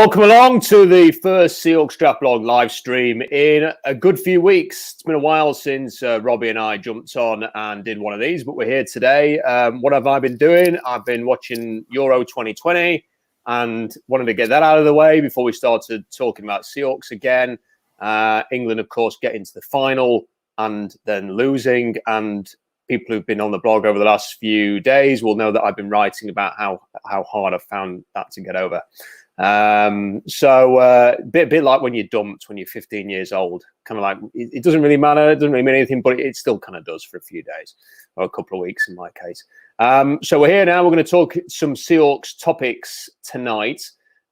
Welcome along to the first Seahawks Draft Blog live stream in a good few weeks. It's been a while since Robbie and I jumped on and did one of these, but we're here today. What have I been doing? I've been watching Euro 2020 and wanted to get that out of the way before we started talking about Seahawks again. England, of course, getting to the final and then losing. And people who've been on the blog over the last few days will know that I've been writing about how hard I found that to get over. Bit like when you're dumped when you're 15 years old, kind of like it doesn't really matter, it doesn't really mean anything, but it still kind of does for a few days or a couple of weeks in my case. So we're here now. We're going to talk some Seahawks topics tonight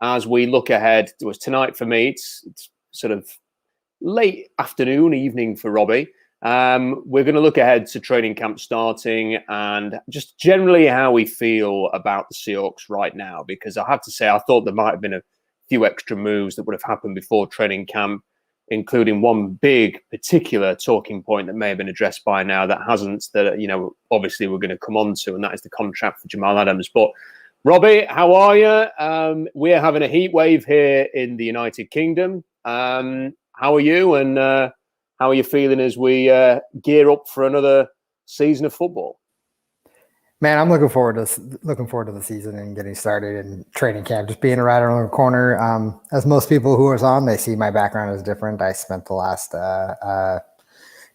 as we look ahead. It was tonight for me. It's sort of late afternoon, evening for Robbie. We're going to look ahead to training camp starting and just generally how we feel about the Seahawks right now, because I have to say I thought there might have been a few extra moves that would have happened before training camp, including one big particular talking point that may have been addressed by now that hasn't, that, you know, obviously we're going to come on to, and that is the contract for Jamal Adams. But Robbie, how are you? We're having a heat wave here in the United Kingdom. How are you? And how are you feeling as we gear up for another season of football? Man, I'm looking forward to the season and getting started in training camp, just being right around the corner. As most people who are on, they see my background is different. I spent the last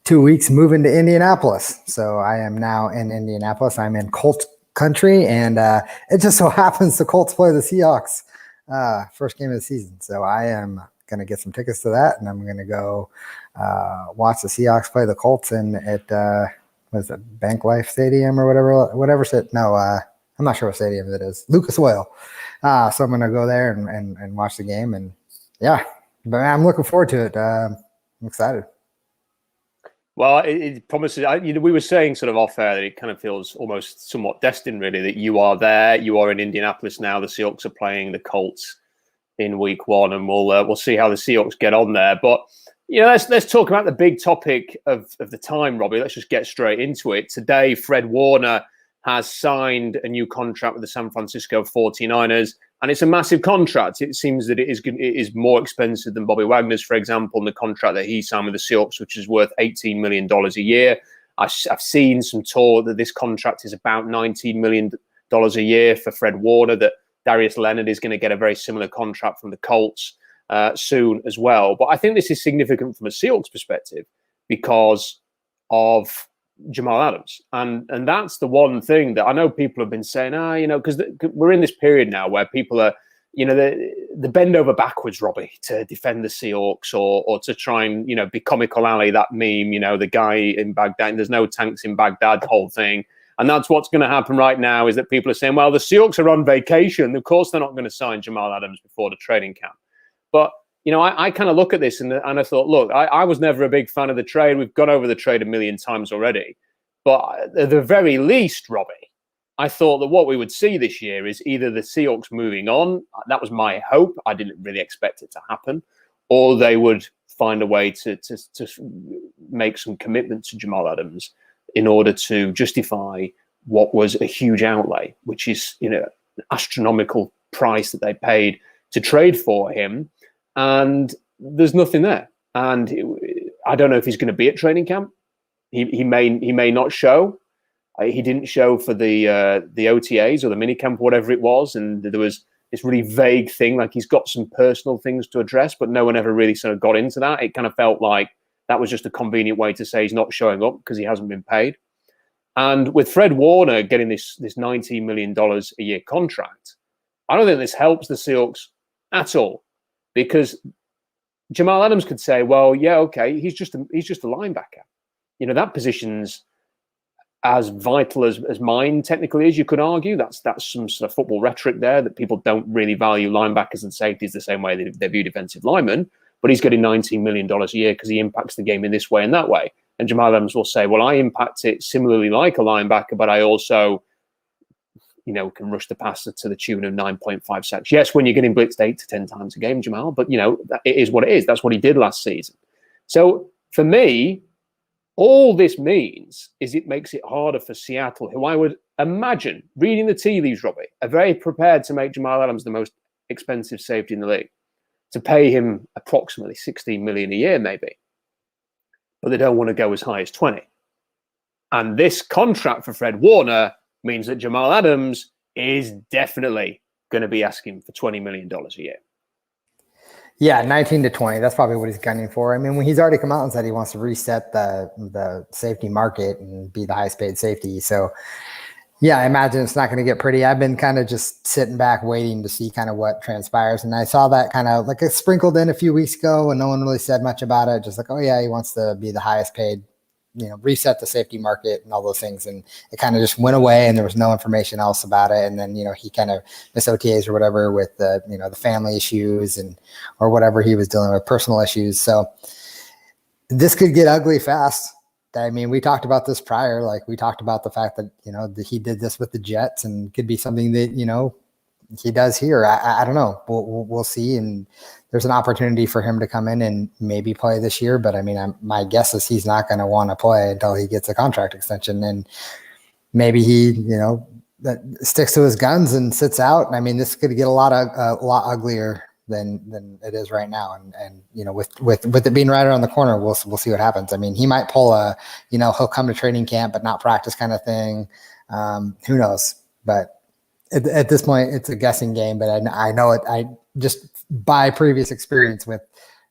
2 weeks moving to Indianapolis. So I am now in Indianapolis. I'm in Colts country, and it just so happens the Colts play the Seahawks first game of the season. So I am going to get some tickets to that, and I'm going to go watch the Seahawks play the Colts at was it Bank Life Stadium or whatever. I'm not sure what stadium it is. Lucas Oil. So I'm going to go there and watch the game, and yeah, but I'm looking forward to it. I'm excited. Well, it promises. We were saying sort of off air that it kind of feels almost somewhat destined, really, that you are there. You are in Indianapolis now. The Seahawks are playing the Colts in week one, and we'll see how the Seahawks get on there. But you know, let's talk about the big topic of the time, Robbie. Let's just get straight into it. Today, Fred Warner has signed a new contract with the San Francisco 49ers, and it's a massive contract. It seems that it is more expensive than Bobby Wagner's, for example, and the contract that he signed with the Seahawks, which is worth $18 million a year. I've seen some talk that this contract is about $19 million a year for Fred Warner, that Darius Leonard is going to get a very similar contract from the Colts soon as well. But I think this is significant from a Seahawks perspective because of Jamal Adams. And that's the one thing that I know people have been saying, because we're in this period now where people are, the bend over backwards, Robbie, to defend the Seahawks or to try and, be comical alley, that meme, the guy in Baghdad, there's no tanks in Baghdad whole thing. And that's what's going to happen right now, is that people are saying, well, the Seahawks are on vacation. Of course, they're not going to sign Jamal Adams before the training camp. But, I kind of look at this and I thought, look, I was never a big fan of the trade. We've gone over the trade a million times already. But at the very least, Robbie, I thought that what we would see this year is either the Seahawks moving on. That was my hope. I didn't really expect it to happen. Or they would find a way to make some commitment to Jamal Adams in order to justify what was a huge outlay, which is, an astronomical price that they paid to trade for him. And there's nothing there. And I don't know if he's going to be at training camp. He may not show. He didn't show for the OTAs or the minicamp, whatever it was. And there was this really vague thing, like he's got some personal things to address, but no one ever really sort of got into that. It kind of felt like that was just a convenient way to say he's not showing up because he hasn't been paid. And with Fred Warner getting this $19 million a year contract, I don't think this helps the Seahawks at all, because Jamal Adams could say, well, yeah, okay, he's just a linebacker. That position's as vital as mine technically is, you could argue. That's some sort of football rhetoric there, that people don't really value linebackers and safeties the same way they view defensive linemen. But he's getting $19 million a year because he impacts the game in this way and that way. And Jamal Adams will say, well, I impact it similarly like a linebacker, but I also, can rush the passer to the tune of 9.5 sacks. Yes, when you're getting blitzed 8 to 10 times a game, Jamal, but, it is what it is. That's what he did last season. So for me, all this means is it makes it harder for Seattle, who I would imagine, reading the tea leaves, Robbie, are very prepared to make Jamal Adams the most expensive safety in the league, to pay him approximately 16 million a year, maybe. But they don't want to go as high as 20. And this contract for Fred Warner means that Jamal Adams is definitely going to be asking for $20 million a year. Yeah, 19 to 20. That's probably what he's gunning for. I mean, when he's already come out and said he wants to reset the safety market and be the highest paid safety. So, yeah, I imagine it's not going to get pretty. I've been kind of just sitting back waiting to see kind of what transpires. And I saw that kind of like it sprinkled in a few weeks ago and no one really said much about it. Just like, oh, yeah, he wants to be the highest paid, reset the safety market and all those things. And it kind of just went away and there was no information else about it. And then, he kind of missed OTAs or whatever with the family issues or whatever he was dealing with, personal issues. So this could get ugly fast. I mean, we talked about this prior, like we talked about the fact that, that he did this with the Jets and could be something that, he does here. I don't know. We'll see. And there's an opportunity for him to come in and maybe play this year. But I mean, my guess is he's not going to want to play until he gets a contract extension. And maybe he, that sticks to his guns and sits out. And I mean, this could get a lot uglier than it is right now. And with it being right around the corner, we'll see what happens. I mean, he might pull he'll come to training camp, but not practice kind of thing. Who knows? But at this point, it's a guessing game, but I know it. I just by previous experience with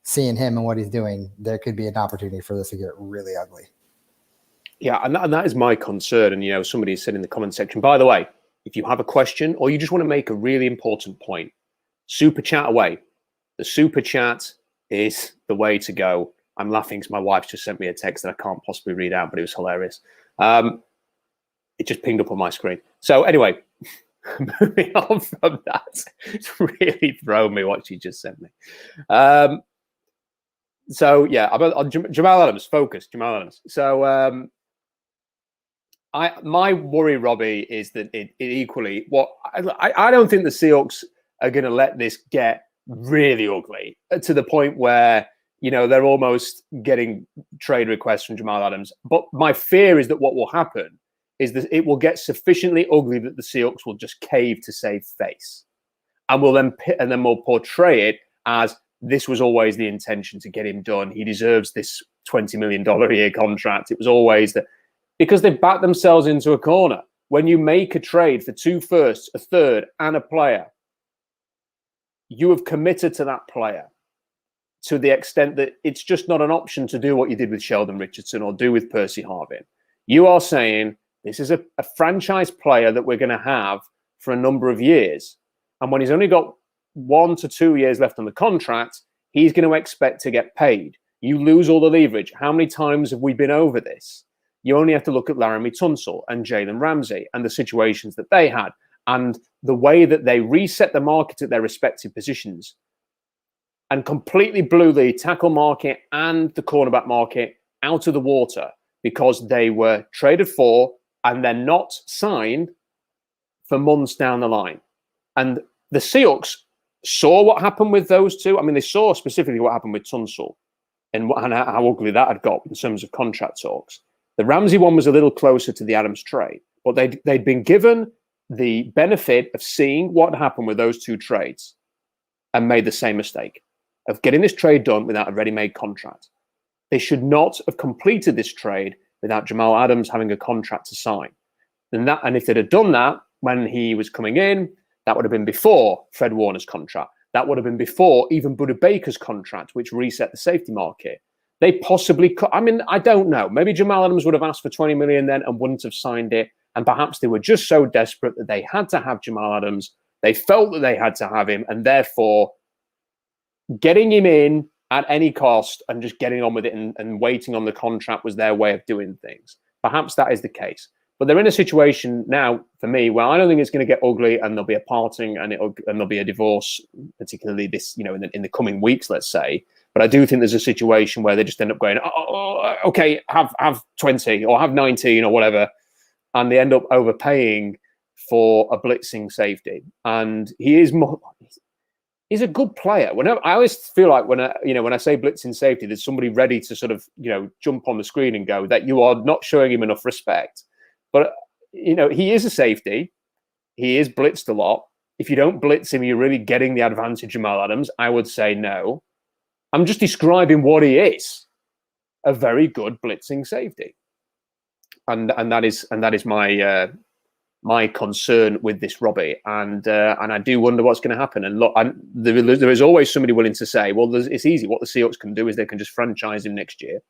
seeing him and what he's doing, there could be an opportunity for this to get really ugly. Yeah, and that is my concern. And somebody said in the comment section, by the way, if you have a question or you just want to make a really important point, super chat away. The super chat is the way to go. I'm laughing because my wife just sent me a text that I can't possibly read out, but it was hilarious. It just pinged up on my screen. So anyway. Moving on from that, it's really thrown me what she just sent me. So yeah, on Jamal Adams, focus, Jamal Adams. So my worry, Robbie, is that it equally I don't think the Seahawks are going to let this get really ugly to the point where they're almost getting trade requests from Jamal Adams. But my fear is that what will happen is that it will get sufficiently ugly that the Seahawks will just cave to save face, and we'll portray it as this was always the intention to get him done. He deserves this $20 million a year contract. It was always that, because they've backed themselves into a corner. When you make a trade for 2 firsts, a third, and a player, you have committed to that player to the extent that it's just not an option to do what you did with Sheldon Richardson or do with Percy Harvin. You are saying, this is a franchise player that we're going to have for a number of years. And when he's only got 1 to 2 years left on the contract, he's going to expect to get paid. You lose all the leverage. How many times have we been over this? You only have to look at Laramie Tunsil and Jalen Ramsey and the situations that they had and the way that they reset the market at their respective positions and completely blew the tackle market and the cornerback market out of the water because they were traded for and they're not signed for months down the line. And the Seahawks saw what happened with those two. I mean, they saw specifically what happened with Tunsil and how ugly that had got in terms of contract talks. The Ramsey one was a little closer to the Adams trade, but they'd been given the benefit of seeing what happened with those two trades and made the same mistake of getting this trade done without a ready-made contract. They should not have completed this trade without Jamal Adams having a contract to sign. And if they'd have done that when he was coming in, that would have been before Fred Warner's contract. That would have been before even Budda Baker's contract, which reset the safety market. They possibly could. I mean, I don't know. Maybe Jamal Adams would have asked for $20 million then and wouldn't have signed it. And perhaps they were just so desperate that they had to have Jamal Adams. They felt that they had to have him. And therefore, getting him in at any cost and just getting on with it and waiting on the contract was their way of doing things. Perhaps that is the case. But they're in a situation now, for me, where I don't think it's going to get ugly and there'll be a parting and there'll be a divorce, particularly this, in the coming weeks, let's say. But I do think there's a situation where they just end up going, okay, have 20 or have 19 or whatever. And they end up overpaying for a blitzing safety. And he's a good player. I always feel like when I say blitzing safety, there's somebody ready to sort of, jump on the screen and go that you are not showing him enough respect. But, he is a safety. He is blitzed a lot. if you don't blitz him, you're really getting the advantage of Jamal Adams. I would say no. I'm just describing what he is, a very good blitzing safety. And that is my concern with this, Robbie. And I do wonder what's going to happen. And look, there is always somebody willing to say, well, it's easy. What the Seahawks can do is they can just franchise him next year,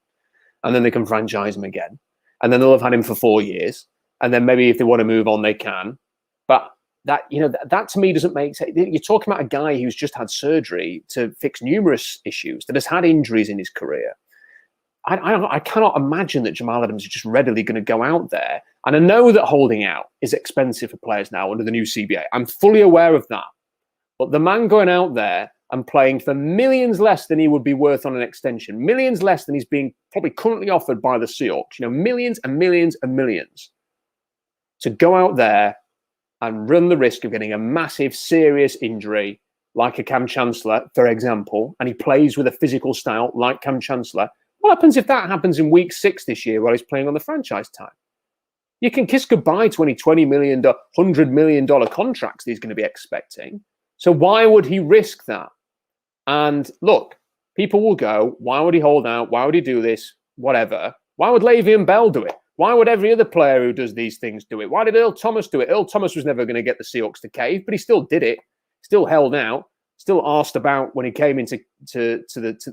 and then they can franchise him again, and then they'll have had him for 4 years, and then maybe if they want to move on, they can. But that to me doesn't make sense. You're talking about a guy who's just had surgery to fix numerous issues, that has had injuries in his career. I cannot imagine that Jamal Adams is just readily going to go out there. And I know that holding out is expensive for players now under the new CBA. I'm fully aware of that. But the man going out there and playing for millions less than he would be worth on an extension, millions less than he's being probably currently offered by the Seahawks, millions and millions and millions, to go out there and run the risk of getting a massive, serious injury like a Cam Chancellor, for example, and he plays with a physical style like Cam Chancellor. What happens if that happens in week 6 this year while he's playing on the franchise tag? You can kiss goodbye to any $20 million, $100 million contracts that he's going to be expecting. So why would he risk that? And look, people will go, why would he hold out? Why would he do this? Whatever. Why would Le'Veon Bell do it? Why would every other player who does these things do it? Why did Earl Thomas do it? Earl Thomas was never going to get the Seahawks to cave, but he still did it. Still held out. Still asked about when he came into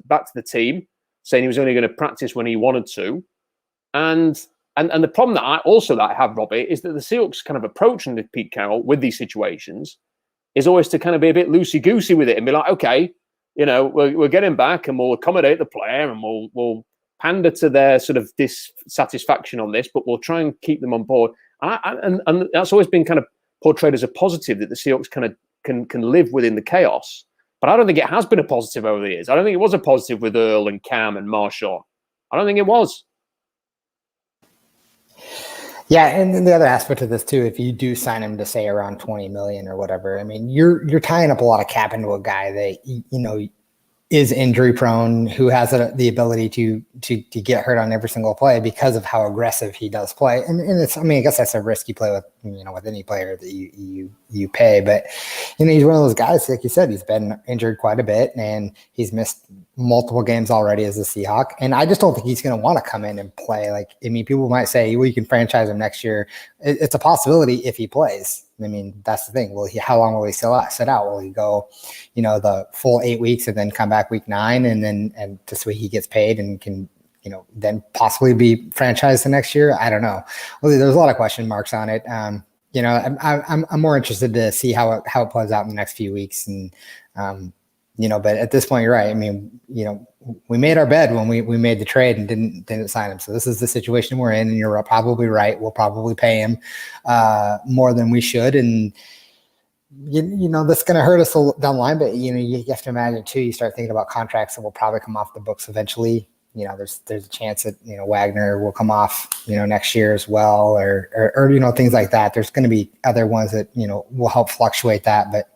back to the team, saying he was only going to practice when he wanted to. And the problem that I have, Robbie, is that the Seahawks kind of approaching Pete Carroll with these situations is always to kind of be a bit loosey-goosey with it and be like, okay, we'll get him back and we'll accommodate the player and we'll pander to their sort of dissatisfaction on this, but we'll try and keep them on board. And that's always been kind of portrayed as a positive, that the Seahawks kind of can live within the chaos. But I don't think it has been a positive over the years. I don't think it was a positive with Earl and Cam and Marshawn. I don't think it was. Yeah, and then the other aspect of this too, if you do sign him to say around 20 million or whatever, I mean, you're tying up a lot of cap into a guy that is injury prone, who has the ability to get hurt on every single play because of how aggressive he does play. And it's, I mean, I guess that's a risk you play with, with any player that you pay. But, he's one of those guys, like you said, he's been injured quite a bit and he's missed multiple games already as a Seahawk. And I just don't think he's going to want to come in and play. Like, I mean, people might say, well, you can franchise him next year. It's a possibility if he plays. I mean, that's the thing. How long will he sit out? Will he go, the full 8 weeks and then come back week 9 and this way he gets paid and can, then possibly be franchised the next year? I don't know. Well, there's a lot of question marks on it. I'm more interested to see how it plays out in the next few weeks. And, but at this point, you're right. I mean, we made our bed when we made the trade and didn't sign him. So this is the situation we're in, and you're probably right. We'll probably pay him more than we should. And, that's going to hurt us down the line. But, you have to imagine too, you start thinking about contracts that will probably come off the books eventually. There's a chance that, Wagner will come off, next year as well, or things like that. There's going to be other ones that, will help fluctuate that. But,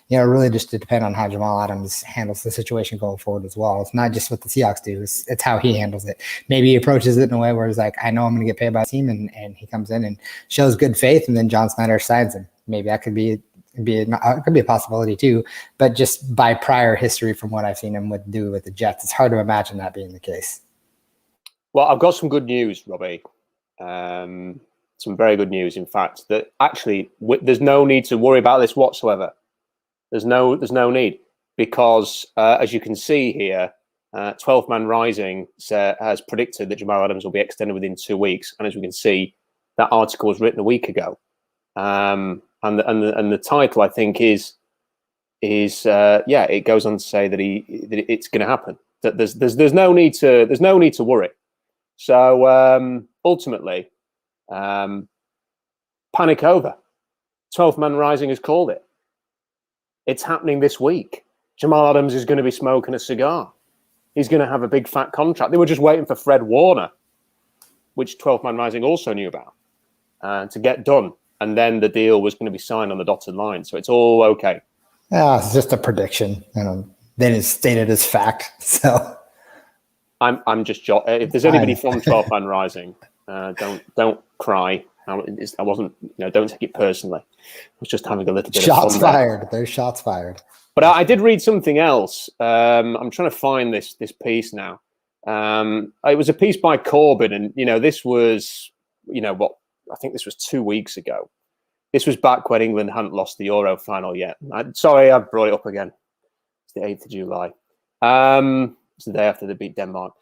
really just to depend on how Jamal Adams handles the situation going forward as well. It's not just what the Seahawks do. It's how he handles it. Maybe he approaches it in a way where he's like, I know I'm going to get paid by the team, and he comes in and shows good faith, and then John Snyder signs him. Maybe that could be a possibility too. But just by prior history from what I've seen him do with the Jets, it's hard to imagine that being the case. Well, I've got some good news, Robbie. Some very good news, in fact, that actually there's no need to worry about this whatsoever. There's no need, because as you can see here, 12th Man Rising has predicted that Jamal Adams will be extended within 2 weeks, and as we can see, that article was written a week ago, and the title, I think, is it goes on to say that it's going to happen. That there's no need to worry. So ultimately, panic over. 12th Man Rising has called it. It's happening this week. Jamal Adams is going to be smoking a cigar. He's going to have a big fat contract. They were just waiting for Fred Warner, which 12th Man Rising also knew about, to get done. And then the deal was going to be signed on the dotted line. So it's all okay. Yeah, it's just a prediction. Then it's stated as fact. So I'm just if there's anybody from 12th Man Rising, don't cry. I wasn't, don't take it personally. I was just having a little bit shots of fun fired. there. There's shots fired. But I did read something else. I'm trying to find this piece now. It was a piece by Corbyn, and this was, I think this was 2 weeks ago. This was back when England hadn't lost the Euro final yet. Sorry, I brought it up again. It's the 8th of July. It's the day after they beat Denmark.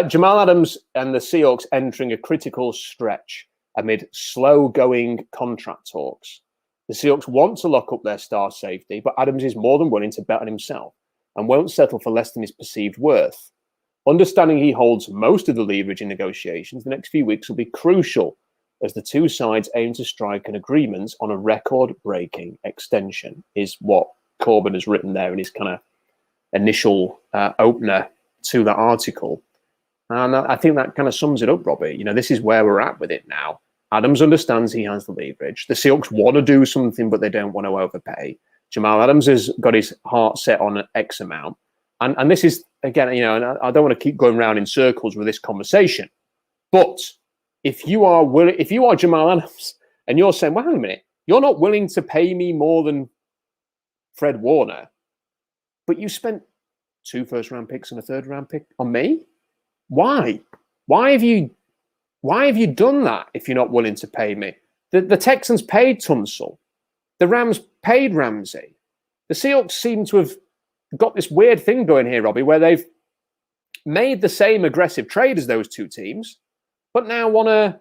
Jamal Adams and the Seahawks entering a critical stretch amid slow-going contract talks. The Seahawks want to lock up their star safety, but Adams is more than willing to bet on himself and won't settle for less than his perceived worth. Understanding he holds most of the leverage in negotiations, the next few weeks will be crucial as the two sides aim to strike an agreement on a record-breaking extension, is what Corbyn has written there in his kind of initial opener to that article. And I think that kind of sums it up, Robbie. This is where we're at with it now. Adams understands he has the leverage. The Seahawks want to do something, but they don't want to overpay. Jamal Adams has got his heart set on an X amount. And this is, again, and I don't want to keep going round in circles with this conversation. But if you are Jamal Adams and you're saying, well, hang a minute, you're not willing to pay me more than Fred Warner, but you spent 2 first-round picks and a third-round pick on me? Why? Why have you done that if you're not willing to pay me? The Texans paid Tunsil. The Rams paid Ramsey. The Seahawks seem to have got this weird thing going here, Robbie, where they've made the same aggressive trade as those two teams, but now want to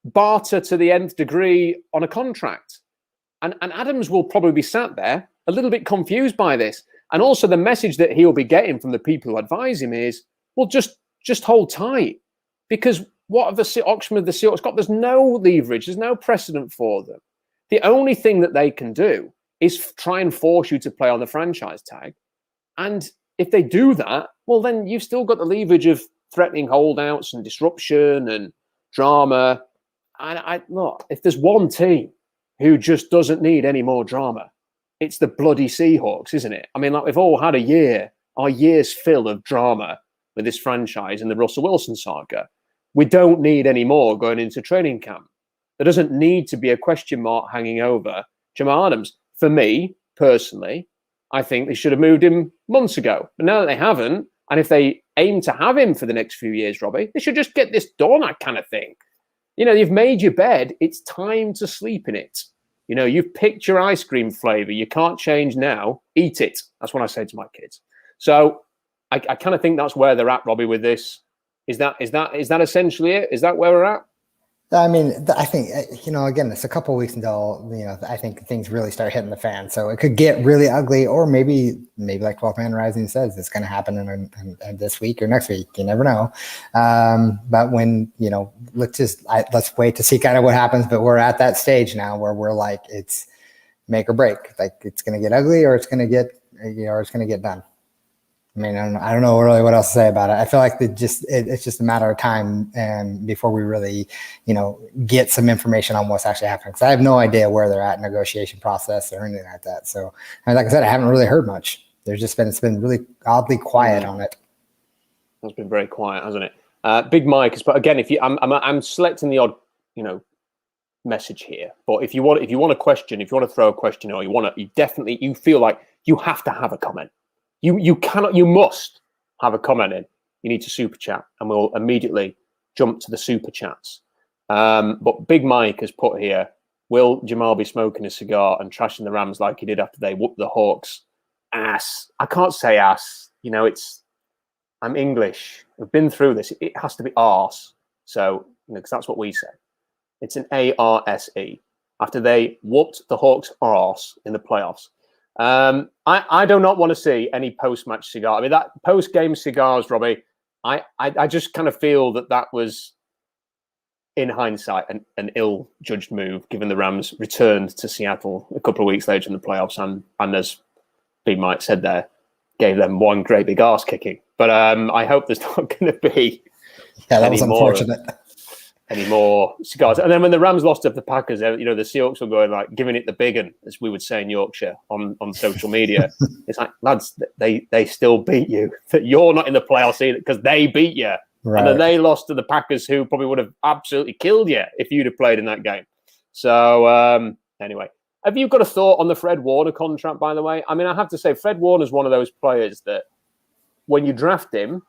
barter to the nth degree on a contract. And Adams will probably be sat there a little bit confused by this. And also the message that he'll be getting from the people who advise him is, well, just hold tight, because what have the Oxford of the Seahawks got? There's no leverage. There's no precedent for them. The only thing that they can do is try and force you to play on the franchise tag. And if they do that, well, then you've still got the leverage of threatening holdouts and disruption and drama. And look, if there's one team who just doesn't need any more drama, it's the bloody Seahawks, isn't it? I mean, we've all had our year's fill of drama with this franchise and the Russell Wilson saga. We don't need any more going into training camp. There doesn't need to be a question mark hanging over Jamal Adams. For me, personally, I think they should have moved him months ago. But now that they haven't, and if they aim to have him for the next few years, Robbie, they should just get this done, that kind of thing. You've made your bed. It's time to sleep in it. You've picked your ice cream flavor. You can't change now. Eat it. That's what I say to my kids. So I kind of think that's where they're at, Robbie, with this. Is that essentially it? Is that where we're at? I mean, I think, again, it's a couple of weeks until, I think things really start hitting the fan. So it could get really ugly, or maybe like 12 Man Rising says, it's going to happen in this week or next week. You never know. But when, let's wait to see kind of what happens. But we're at that stage now where we're like, it's make or break. Like, it's going to get ugly, or it's going to get, or it's going to get done. I mean, I don't know really what else to say about it. I feel like it's just a matter of time and before we really, get some information on what's actually happening. Because I have no idea where they're at in negotiation process or anything like that. So, like I said, I haven't really heard much. It's been really oddly quiet on it. It's been very quiet, hasn't it? Big Mike, but again, I'm selecting the odd, message here. But if you want a question, if you want to throw a question, or you feel like you have to have a comment. You must have a comment in. You need to super chat, and we'll immediately jump to the super chats. But Big Mike has put here, will Jamal be smoking a cigar and trashing the Rams like he did after they whooped the Hawks? Ass. I can't say ass. I'm English. I've been through this. It has to be arse. So, because that's what we say. It's an A-R-S-E. After they whooped the Hawks' arse in the playoffs. I do not want to see any post-match cigar. I mean, that post-game cigars, Robbie, I just kind of feel that was, in hindsight, an ill-judged move, given the Rams returned to Seattle a couple of weeks later in the playoffs, and as Big Mike said there, gave them one great big arse kicking. But I hope there's not going to be that was unfortunate. Any more cigars. And then when the Rams lost to the Packers, the Seahawks were going like giving it the big one, as we would say in Yorkshire on social media. It's like, lads, they still beat you. You're not in the playoffs either because they beat you. Right. And then they lost to the Packers, who probably would have absolutely killed you if you'd have played in that game. So anyway, have you got a thought on the Fred Warner contract, by the way? I mean, I have to say, Fred Warner's one of those players that when you draft him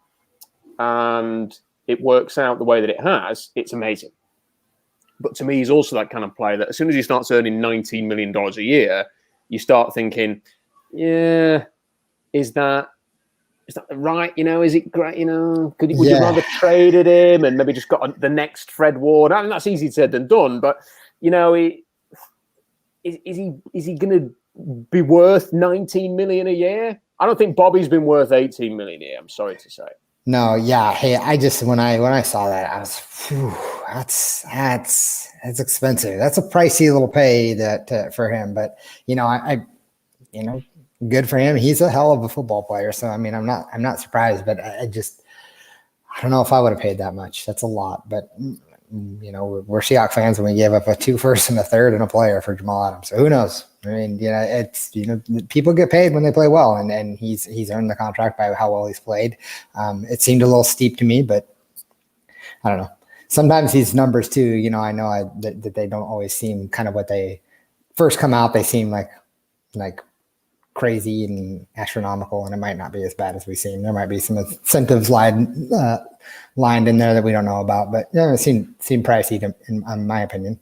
and it works out the way that it has, it's amazing. But to me, he's also that kind of player that as soon as he starts earning $19 million a year, you start thinking, yeah, is that right? Is it great? Would you rather traded him and maybe just got the next Fred Ward? I mean, that's easier said than done. But is he going to be worth 19 million a year? I don't think Bobby's been worth 18 million a year. I'm sorry to say. No, yeah. Hey, I just when I saw that, I was, that's expensive. That's a pricey little pay for him. But I good for him. He's a hell of a football player. So I mean, I'm not surprised. But I don't know if I would have paid that much. That's a lot. But we're Seahawks fans, and we gave up a 2 firsts and a third and a player for Jamal Adams. So who knows? I mean, it's people get paid when they play well, and he's earned the contract by how well he's played. It seemed a little steep to me, but I don't know. Sometimes these numbers too, I know that they don't always seem kind of what they first come out. They seem like crazy and astronomical, and it might not be as bad as we seem. There might be some incentives lined in there that we don't know about, but it seemed pricey in my opinion.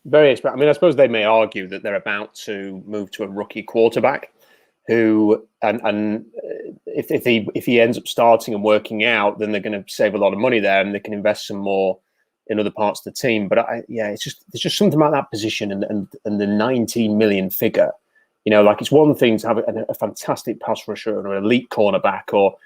Very expensive. I mean, I suppose they may argue that they're about to move to a rookie quarterback who, and if he ends up starting and working out, then they're going to save a lot of money there, and they can invest some more in other parts of the team. But there's just something about that position and the 19 million figure. It's one thing to have a fantastic pass rusher or an elite cornerback or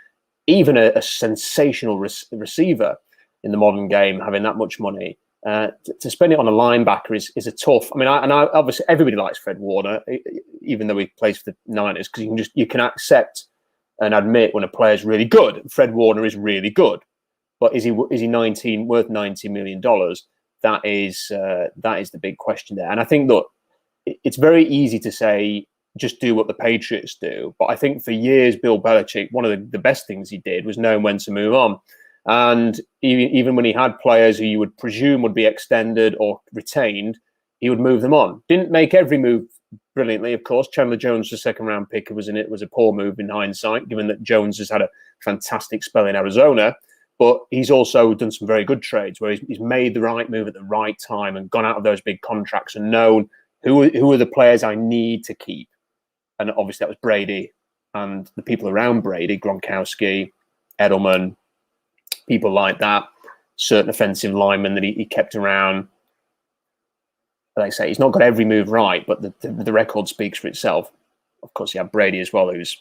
even a sensational receiver in the modern game, having that much money. To spend it on a linebacker is a tough. I mean, obviously everybody likes Fred Warner, even though he plays for the Niners, because you can accept and admit when a player is really good. Fred Warner is really good, but is he worth $19 million? That is the big question there. And I think that it's very easy to say just do what the Patriots do, but I think for years Bill Belichick, one of the best things he did was know when to move on. And even when he had players who you would presume would be extended or retained, he would move them on. Didn't make every move brilliantly, of course. Chandler Jones, the second-round pick, was a poor move in hindsight, given that Jones has had a fantastic spell in Arizona. But he's also done some very good trades where he's made the right move at the right time and gone out of those big contracts and known who are the players I need to keep. And obviously that was Brady and the people around Brady, Gronkowski, Edelman, people like that, certain offensive linemen that he kept around. Like I say, he's not got every move right, but the record speaks for itself. Of course, you have Brady as well, who's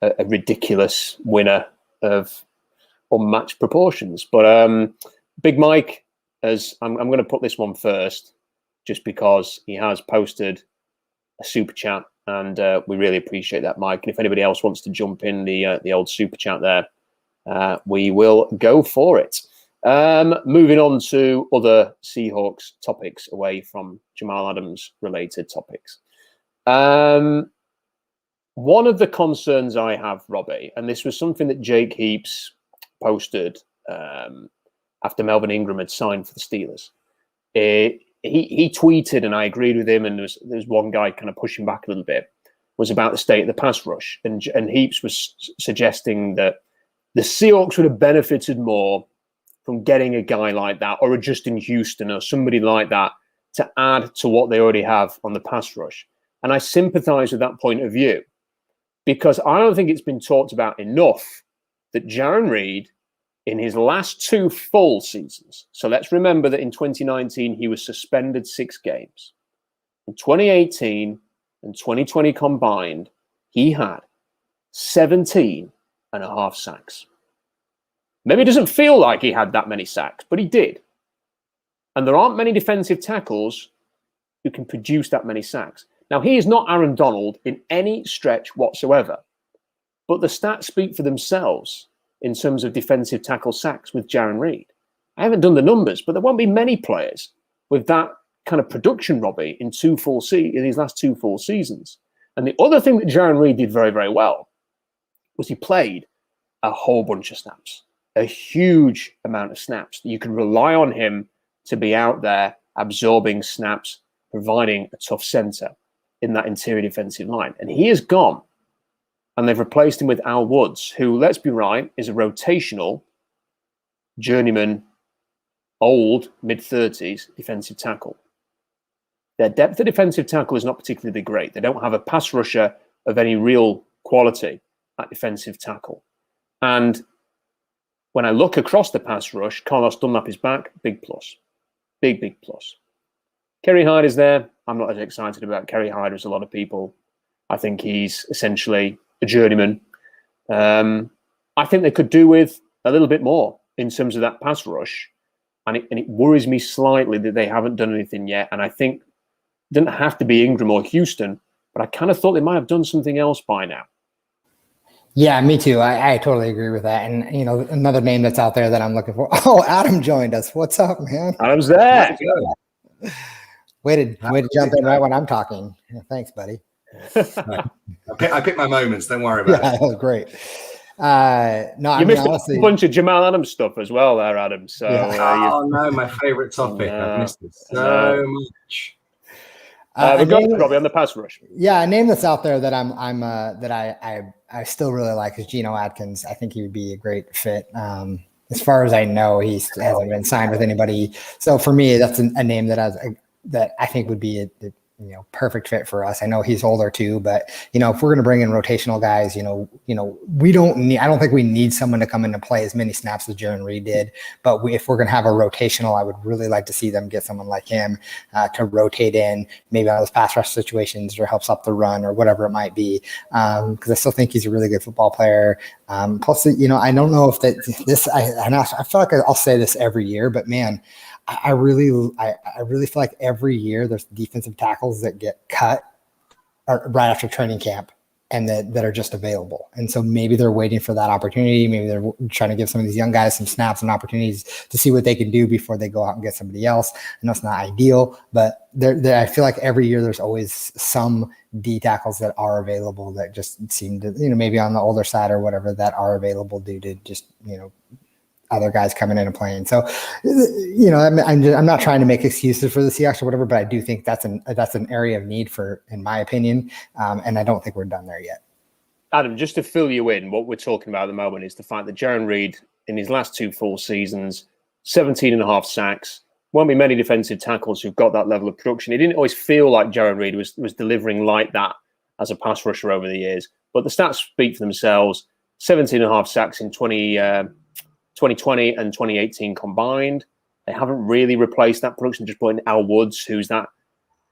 a ridiculous winner of unmatched proportions. But Big Mike, as I'm going to put this one first, just because he has posted a super chat, and we really appreciate that, Mike. And if anybody else wants to jump in the old super chat there, we will go for it. Moving on to other Seahawks topics away from Jamal Adams related topics. One of the concerns I have, Robbie, and this was something that Jake Heaps posted after Melvin Ingram had signed for the Steelers. He tweeted, and I agreed with him, and there's one guy kind of pushing back a little bit, was about the state of the pass rush. And Heaps was suggesting that the Seahawks would have benefited more from getting a guy like that, or a Justin Houston or somebody like that, to add to what they already have on the pass rush. And I sympathize with that point of view, because I don't think it's been talked about enough that Jarran Reed, in his last 2 full seasons, so let's remember that in 2019, he was suspended 6 games. In 2018 and 2020 combined, he had 17.5 sacks. Maybe it doesn't feel like he had that many sacks, but he did. And there aren't many defensive tackles who can produce that many sacks. Now, he is not Aaron Donald in any stretch whatsoever, but the stats speak for themselves in terms of defensive tackle sacks with Jarran Reed. I haven't done the numbers, but there won't be many players with that kind of production, Robbie, in his last 2 full seasons. And the other thing that Jarran Reed did very, very well was he played a whole bunch of snaps, a huge amount of snaps. You could rely on him to be out there absorbing snaps, providing a tough center in that interior defensive line. And he is gone. And they've replaced him with Al Woods, who, let's be right, is a rotational, journeyman, old, mid-30s defensive tackle. Their depth of defensive tackle is not particularly great. They don't have a pass rusher of any real quality at defensive tackle. And when I look across the pass rush, Carlos Dunlap is back, big plus. Big plus. Kerry Hyde is there. I'm not as excited about Kerry Hyde as a lot of people. I think he's essentially a journeyman. I think they could do with a little bit more in terms of that pass rush. And it worries me slightly that they haven't done anything yet. And I think it didn't have to be Ingram or Houston, but I kind of thought they might have done something else by now. Yeah, me too. I totally agree with that. And, another name that's out there that I'm looking for. Oh, Adam joined us. What's up, man? Adam's there. Way to jump in right when I'm talking. Yeah, thanks, buddy. I pick my moments. Don't worry about it. That was great. You missed honestly, a bunch of Jamal Adams stuff as well there, Adam. So, no, my favorite topic. I've missed it so much. We're going Robbie on the pass rush. Yeah, a name that's out there that I still really like is Geno Atkins. I think he would be a great fit. As far as I know, he hasn't been signed with anybody. So for me, that's a name that I think would be a perfect fit for us. I know he's older too, but if we're going to bring in rotational guys, I don't think we need someone to come in and play as many snaps as Jaron Reed did. But if we're going to have a rotational, I would really like to see them get someone like him to rotate in, maybe on those pass rush situations or helps up the run or whatever it might be. Because I still think he's a really good football player. Plus, I don't know if I feel like I'll say this every year, but man, I really feel like every year there's defensive tackles that get cut right after training camp and that are just available. And so maybe they're waiting for that opportunity. Maybe they're trying to give some of these young guys some snaps and opportunities to see what they can do before they go out and get somebody else. I know it's not ideal, but I feel like every year there's always some D tackles that are available that just seem to, maybe on the older side or whatever, that are available due to just, other guys coming in and playing. So, I'm not trying to make excuses for the Seahawks or whatever, but I do think that's an area of need in my opinion. And I don't think we're done there yet. Adam, just to fill you in, what we're talking about at the moment is the fact that Jaron Reed, in his last 2 full seasons, 17.5 sacks, won't be many defensive tackles who've got that level of production. It didn't always feel like Jaron Reed was delivering like that as a pass rusher over the years, but the stats speak for themselves. 17.5 sacks in 2020 and 2018 combined. They haven't really replaced that production, just putting Al Woods, who's that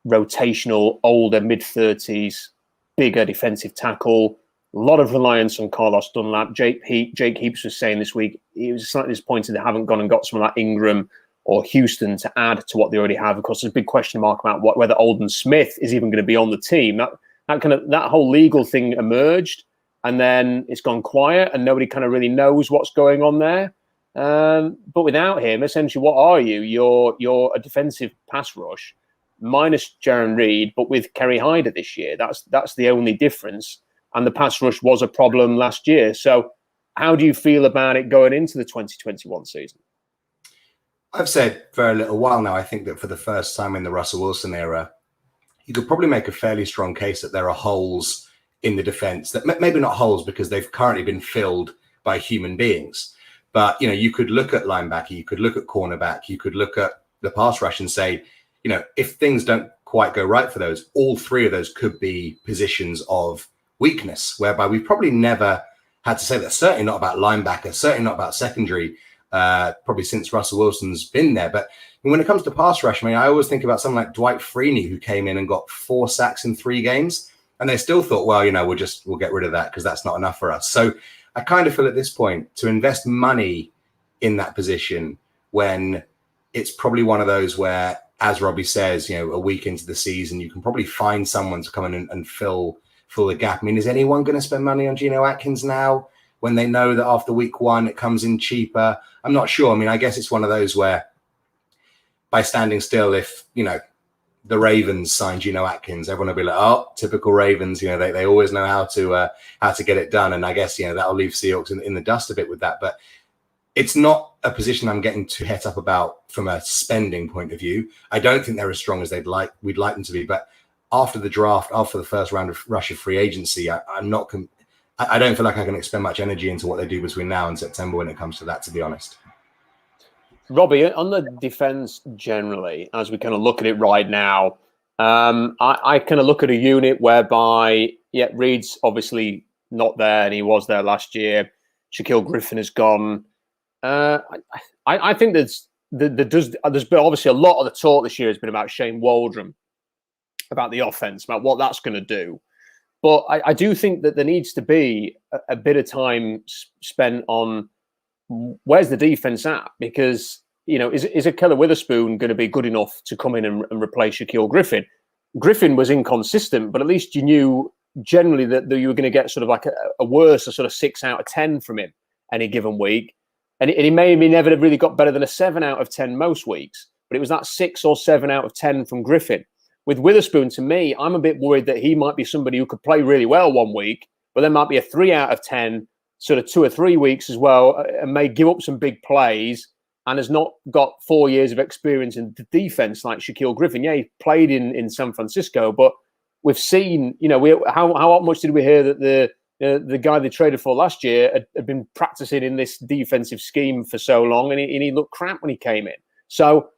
rotational, older, mid-30s, bigger defensive tackle. A lot of reliance on Carlos Dunlap. Jake Heaps was saying this week, he was slightly disappointed they haven't gone and got someone like Ingram or Houston to add to what they already have. Of course, there's a big question mark about whether Alden Smith is even going to be on the team. That whole legal thing emerged, and then it's gone quiet, and nobody kind of really knows what's going on there. But without him, essentially, what are you? You're a defensive pass rush, minus Jaron Reed, but with Kerry Hyder this year. That's the only difference. And the pass rush was a problem last year. So how do you feel about it going into the 2021 season? I've said for a little while now, I think that for the first time in the Russell Wilson era, you could probably make a fairly strong case that there are holes in the defense, that maybe not holes because they've currently been filled by human beings. But, you could look at linebacker, you could look at cornerback, you could look at the pass rush and say, if things don't quite go right for those, all 3 of those could be positions of weakness, whereby we've probably never had to say that. Certainly not about linebacker, certainly not about secondary, probably since Russell Wilson's been there. But when it comes to pass rush, I always think about someone like Dwight Freeney, who came in and got 4 sacks in 3 games. And they still thought, well, we'll get rid of that because that's not enough for us. So I kind of feel at this point to invest money in that position when it's probably one of those where, as Robbie says, a week into the season, you can probably find someone to come in and fill the gap. Is anyone going to spend money on Geno Atkins now when they know that after week 1 it comes in cheaper? I'm not sure. I guess it's one of those where by standing still, if, the Ravens signed Geno Atkins, everyone will be like, oh, typical Ravens. They always know how to get it done. And I guess, that'll leave Seahawks in the dust a bit with that. But it's not a position I'm getting too het up about from a spending point of view. I don't think they're as strong as we'd like them to be. But after the draft, after the first round of rush of free agency, I don't feel like I can expend much energy into what they do between now and September when it comes to that, to be honest. Robbie, on the defense generally, as we kind of look at it right now, I kind of look at a unit whereby, Reed's obviously not there, and he was there last year. Shaquille Griffin has gone. I think there's been obviously a lot of the talk this year has been about Shane Waldron, about the offense, about what that's going to do. But I do think that there needs to be a bit of time spent on where's the defense at, because is a Keller Witherspoon going to be good enough to come in and replace Shaquille Griffin? Griffin was inconsistent, but at least you knew generally that you were going to get sort of like a worse, a sort of 6 out of 10 from him any given week. And he never really got better than a 7 out of 10 most weeks, but it was that 6 or 7 out of 10 from Griffin. With Witherspoon, to me, I'm a bit worried that he might be somebody who could play really well one week, but then might be a 3 out of 10, sort of 2 or 3 weeks as well, and may give up some big plays and has not got 4 years of experience in the defense like Shaquille Griffin. Yeah, he played in San Francisco, but we've seen, how much did we hear that the guy they traded for last year had been practicing in this defensive scheme for so long, and he looked crap when he came in. So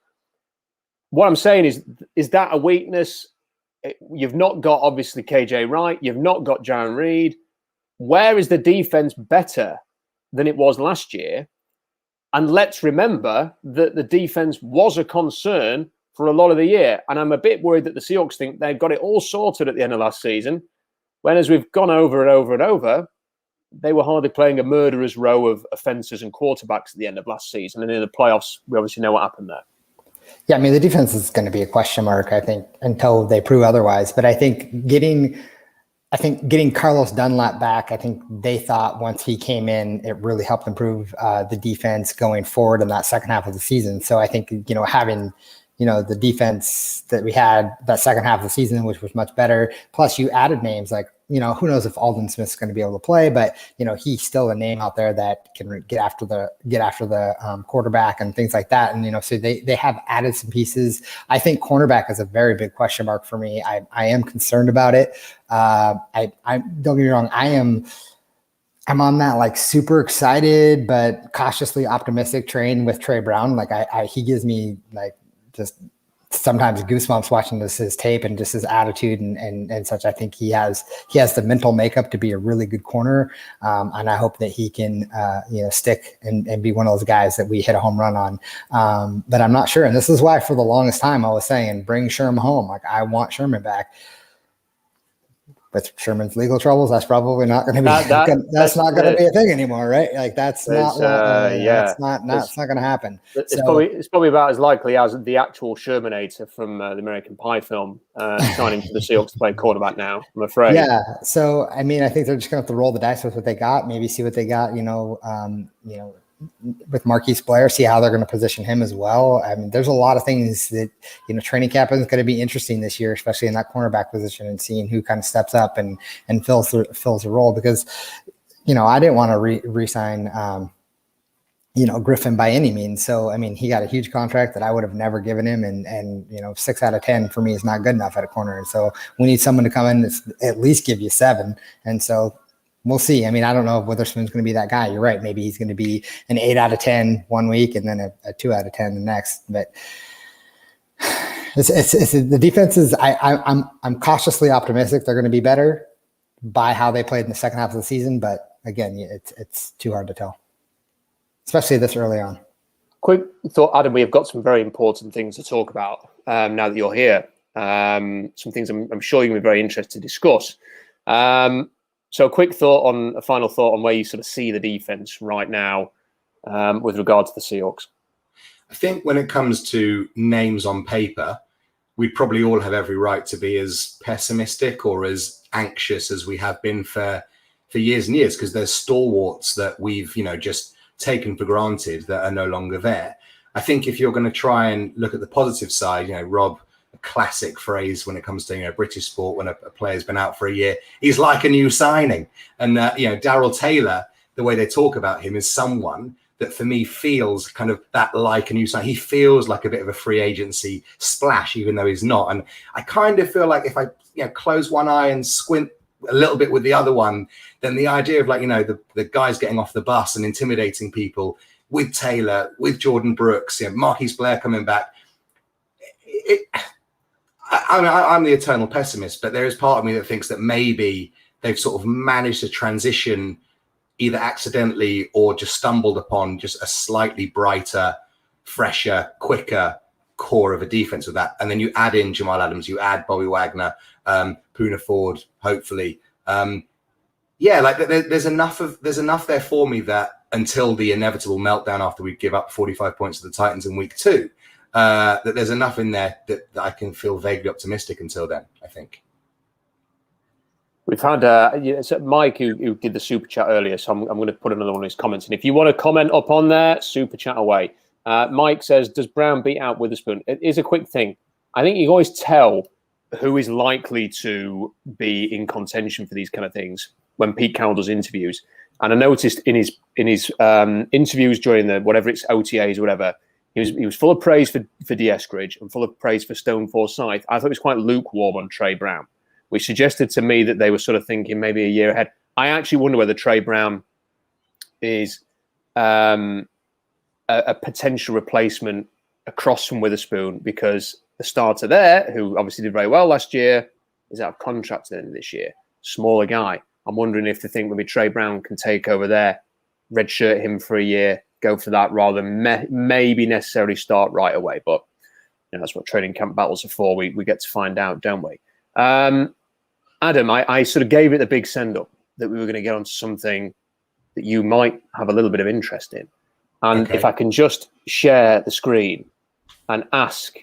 what I'm saying is that a weakness? You've not got, obviously, KJ Wright. You've not got Jaron Reed. Where is the defense better than it was last year? And let's remember that the defense was a concern for a lot of the year. And I'm a bit worried that the Seahawks think they've got it all sorted at the end of last season, when, as we've gone over and over and over, they were hardly playing a murderer's row of offenses and quarterbacks at the end of last season. And in the playoffs, we obviously know what happened there. Yeah, I mean, the defense is going to be a question mark, I think, until they prove otherwise. But I think getting Carlos Dunlap back, I think they thought once he came in, it really helped improve the defense going forward in that second half of the season. So I think, having, the defense that we had that second half of the season, which was much better, plus you added names like, who knows if Aldon Smith's going to be able to play, but, he's still a name out there that can get after the quarterback and things like that. And, so they have added some pieces. I think cornerback is a very big question mark for me. I am concerned about it. I don't get me wrong. I'm on that like super excited, but cautiously optimistic train with Trey Brown. Like he gives me like just sometimes goosebumps watching his tape and just his attitude and such. I think he has the mental makeup to be a really good corner. And I hope that he can, stick and be one of those guys that we hit a home run on. But I'm not sure. And this is why for the longest time I was saying, bring Sherman home. Like I want Sherman back. With Sherman's legal troubles, that's probably not going to be that's not going to be a thing anymore, right? Like that's not going to happen. It's probably about as likely as the actual Shermanator from the American Pie film signing for the Seahawks to play quarterback now, I'm afraid. Yeah. So I mean, I think they're just going to have to roll the dice with what they got. Maybe see what they got. With Marquise Blair, see how they're going to position him as well. I mean, there's a lot of things that, training camp is going to be interesting this year, especially in that cornerback position and seeing who kind of steps up and fills the role, because, I didn't want to re-sign, Griffin by any means. So, I mean, he got a huge contract that I would have never given him. And 6 out of 10 for me is not good enough at a corner. And so we need someone to come in that's at least give you 7. And so, we'll see. I mean, I don't know if Witherspoon's going to be that guy. You're right. Maybe he's going to be an 8 out of 10 one week and then a 2 out of 10 the next. But it's the defense is. I'm cautiously optimistic they're going to be better by how they played in the second half of the season. But again, it's too hard to tell, especially this early on. Quick thought, Adam. We have got some very important things to talk about now that you're here. Some things I'm sure you're going to be very interested to discuss. So a final thought on where you sort of see the defense right now with regard to the Seahawks. I think when it comes to names on paper, we probably all have every right to be as pessimistic or as anxious as we have been for years and years, because there's stalwarts that we've, just taken for granted that are no longer there. I think if you're going to try and look at the positive side, Rob, classic phrase when it comes to British sport, when a player's been out for a year, he's like a new signing. And Darrell Taylor, the way they talk about him, is someone that for me feels kind of that like a new sign. He feels like a bit of a free agency splash, even though he's not. And I kind of feel like if I close one eye and squint a little bit with the other one, then the idea of like, the guys getting off the bus and intimidating people with Taylor, with Jordan Brooks, Marquise Blair coming back. I'm the eternal pessimist, but there is part of me that thinks that maybe they've sort of managed to transition either accidentally or just stumbled upon just a slightly brighter, fresher, quicker core of a defense with that. And then you add in Jamal Adams, you add Bobby Wagner, Poona Ford, hopefully. There's enough there for me that until the inevitable meltdown after we give up 45 points to the Titans in week 2, that there's enough in there that I can feel vaguely optimistic until then, I think. We've had so Mike who did the super chat earlier, so I'm going to put another one of his comments. And if you want to comment up on there, super chat away. Mike says, does Brown beat out Witherspoon? It is a quick thing. I think you always tell who is likely to be in contention for these kind of things when Pete Carroll does interviews. And I noticed in his interviews during the whatever it's OTAs or whatever, he was full of praise for D. Eskridge and full of praise for Stone Forsyth. I thought it was quite lukewarm on Trey Brown, which suggested to me that they were sort of thinking maybe a year ahead. I actually wonder whether Trey Brown is a potential replacement across from Witherspoon, because the starter there, who obviously did very well last year, is out of contract at the end of this year. Smaller guy. I'm wondering if they think maybe Trey Brown can take over there, redshirt him for a year, go for that rather than maybe necessarily start right away. But that's what training camp battles are for. We get to find out, don't we? Adam, I sort of gave it a big send-up that we were going to get onto something that you might have a little bit of interest in. And if I can just share the screen and ask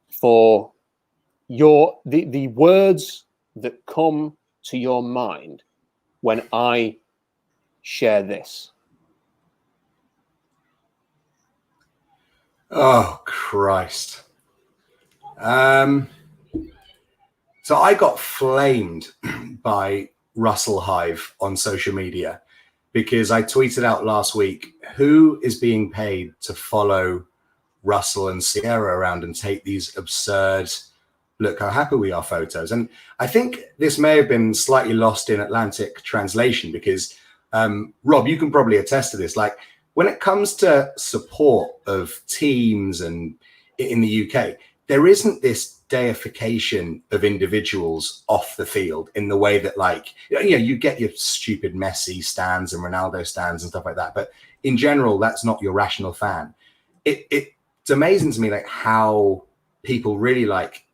for the words that come to your mind when I share this. Oh, Christ. So I got flamed by Russell Hive on social media because I tweeted out last week, who is being paid to follow Russell and Sierra around and take these absurd, look how happy we are photos. And I think this may have been slightly lost in Atlantic translation because, Rob, you can probably attest to this. Like when it comes to support of teams and in the UK, there isn't this deification of individuals off the field in the way that, like, you get your stupid Messi stands and Ronaldo stands and stuff like that. But in general, that's not your rational fan. It's amazing to me, like, how people really like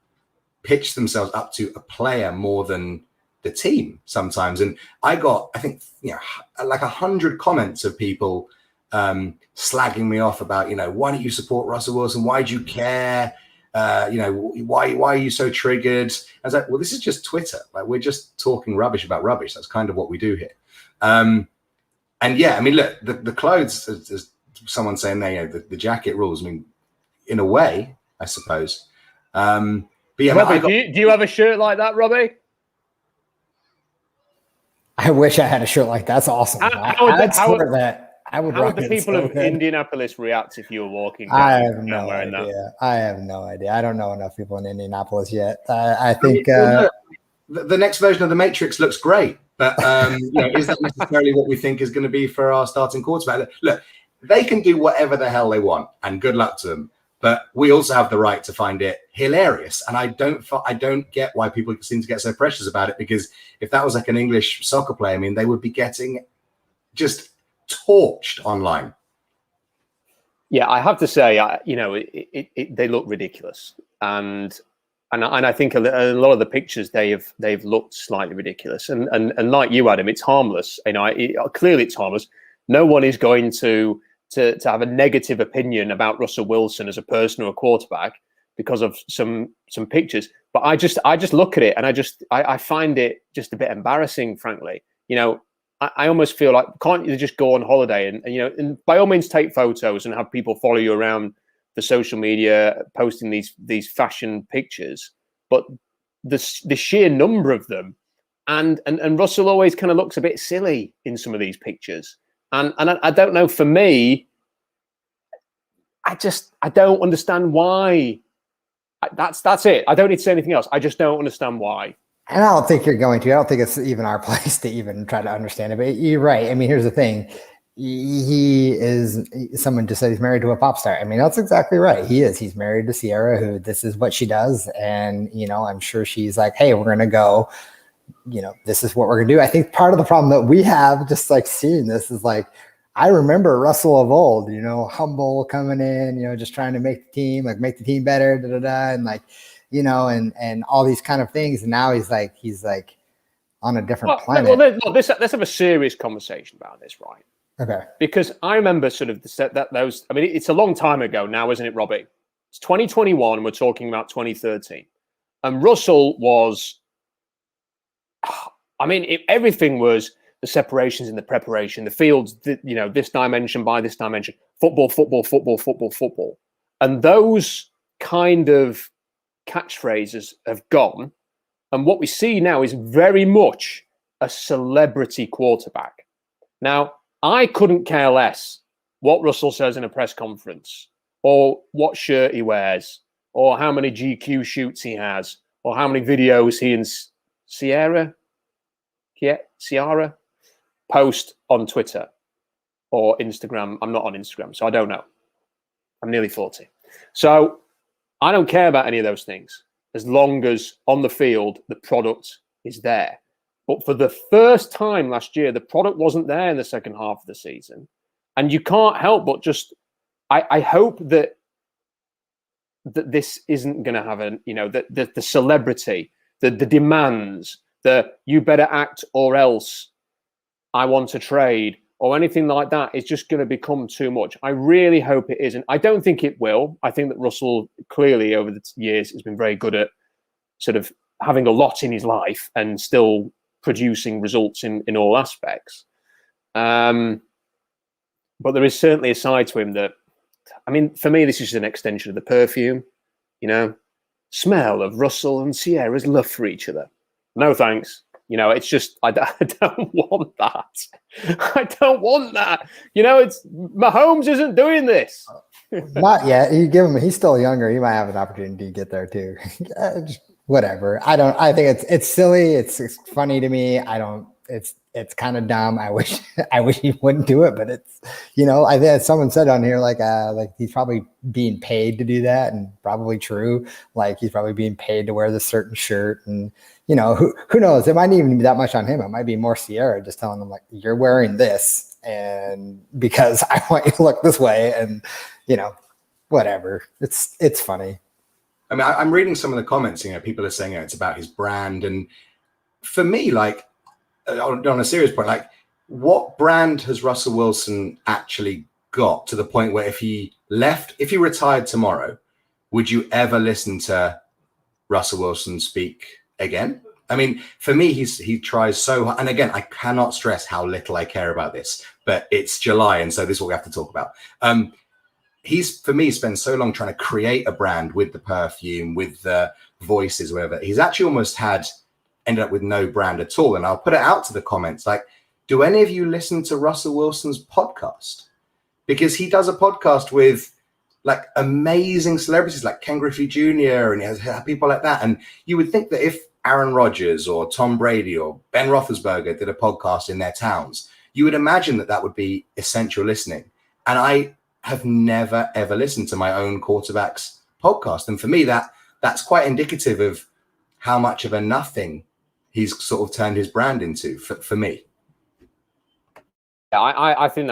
pitch themselves up to a player more than the team sometimes. And I got, I think, like 100 comments of people slagging me off about, why don't you support Russell Wilson? Why do you care? Why are you so triggered? I was like, well, this is just Twitter. Like, we're just talking rubbish about rubbish. That's kind of what we do here. And yeah, I mean, look, the clothes, as someone saying there, the jacket rules. I mean, in a way, I suppose. But yeah, Robbie, do you have a shirt like that, Robbie? I wish I had a shirt like that. That's awesome. How would the people of good. Indianapolis react if you were walking? I have no idea. I have no idea. I don't know enough people in Indianapolis yet. I think the next version of the Matrix looks great, but is that necessarily what we think is going to be for our starting quarterback? Look, they can do whatever the hell they want, and good luck to them. But we also have the right to find it hilarious, and I don't get why people seem to get so precious about it. Because if that was like an English soccer player, I mean, they would be getting just torched online. Yeah, I have to say, they look ridiculous, and I think a lot of the pictures they've looked slightly ridiculous, and like you, Adam, it's harmless. Clearly it's harmless. No one is going to have a negative opinion about Russell Wilson as a person or a quarterback because of some pictures. But I just look at it and I find it just a bit embarrassing, frankly. I almost feel like, can't you just go on holiday and by all means take photos and have people follow you around for social media, posting these fashion pictures, but the sheer number of them, and Russell always kind of looks a bit silly in some of these pictures. And I don't know, for me, I don't understand why. That's it. I don't need to say anything else. I just don't understand why. And I don't think you're going to. I don't think it's even our place to even try to understand it. But you're right. I mean, here's the thing. Someone just said he's married to a pop star. I mean, that's exactly right. He is. He's married to Sierra, who this is what she does. And, I'm sure she's like, hey, we're going to go, this is what we're going to do. I think part of the problem that we have just like seeing this is like, I remember Russell of old, humble coming in, just trying to make the team, make the team better, and like, and all these kind of things. And now he's like on a different planet. Well, let's have a serious conversation about this, right? Okay. Because I remember sort of those. I mean, it's a long time ago now, isn't it, Robbie? It's 2021. We're talking about 2013, and Russell was. I mean, everything was the separations in the preparation, the fields. This dimension by this dimension, football, and those kind of catchphrases have gone. And what we see now is very much a celebrity quarterback. Now, I couldn't care less what Russell says in a press conference, or what shirt he wears, or how many GQ shoots he has, or how many videos he and Sierra post on Twitter or Instagram. I'm not on Instagram, so I don't know. I'm nearly 40. So I don't care about any of those things as long as on the field, the product is there. But for the first time last year, the product wasn't there in the second half of the season. And you can't help but just, I hope that this isn't going to have the celebrity, the demands, the you better act or else I want to trade or anything like that is just going to become too much. I really hope it isn't. I don't think it will. I think that Russell clearly over the years has been very good at sort of having a lot in his life and still producing results in all aspects. But there is certainly a side to him that, I mean, for me, this is an extension of the perfume, smell of Russell and Sierra's love for each other. No, thanks. It's just, I don't want that. I don't want that. It's Mahomes isn't doing this. Not yet. You give him, he's still younger. He might have an opportunity to get there too. Whatever. I think it's silly. It's funny to me. It's kind of dumb. I wish he wouldn't do it, but it's, I think someone said on here, like he's probably being paid to do that, and probably true. Like he's probably being paid to wear this certain shirt, and who knows? It might even be that much on him. It might be more Sierra just telling him like, you're wearing this, and because I want you to look this way, and whatever. It's funny. I mean, I'm reading some of the comments. People are saying it's about his brand, and for me, like on a serious point, like what brand has Russell Wilson actually got to the point where if he retired tomorrow, would you ever listen to Russell Wilson speak again? I mean, for me, he tries so hard. And again, I cannot stress how little I care about this, but it's July, and so this is what we have to talk about. For me, spent so long trying to create a brand with the perfume, with the voices, whatever. He's actually almost ended up with no brand at all. And I'll put it out to the comments. Like, do any of you listen to Russell Wilson's podcast? Because he does a podcast with like amazing celebrities like Ken Griffey Jr. and he has people like that. And you would think that if Aaron Rodgers or Tom Brady or Ben Roethlisberger did a podcast in their towns, you would imagine that would be essential listening. And I have never, ever listened to my own quarterback's podcast. And for me, that's quite indicative of how much of a nothing he's sort of turned his brand into for me. Yeah, I think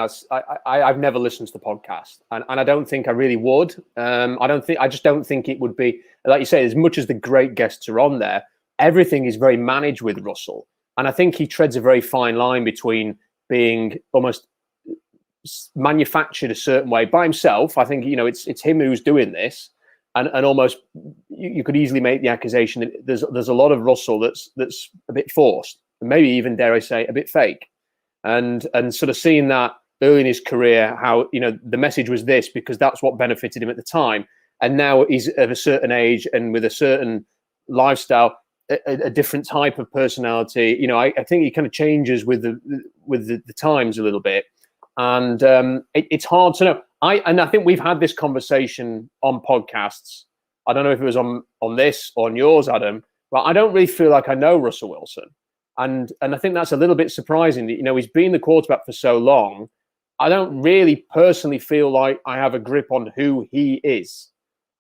I've never listened to the podcast, and I don't think I really would. I just don't think it would be, like you say, as much as the great guests are on there, everything is very managed with Russell. And I think he treads a very fine line between being almost manufactured a certain way by himself. I think, it's him who's doing this. And almost you could easily make the accusation that there's a lot of Russell that's a bit forced, and maybe even, dare I say, a bit fake. And sort of seeing that early in his career, how the message was this because that's what benefited him at the time, and now he's of a certain age and with a certain lifestyle, a different type of personality. I think he kind of changes with the times a little bit. And it's hard to know. I think we've had this conversation on podcasts. I don't know if it was on this or on yours, Adam, but I don't really feel like I know Russell Wilson. And I think that's a little bit surprising that, he's been the quarterback for so long. I don't really personally feel like I have a grip on who he is,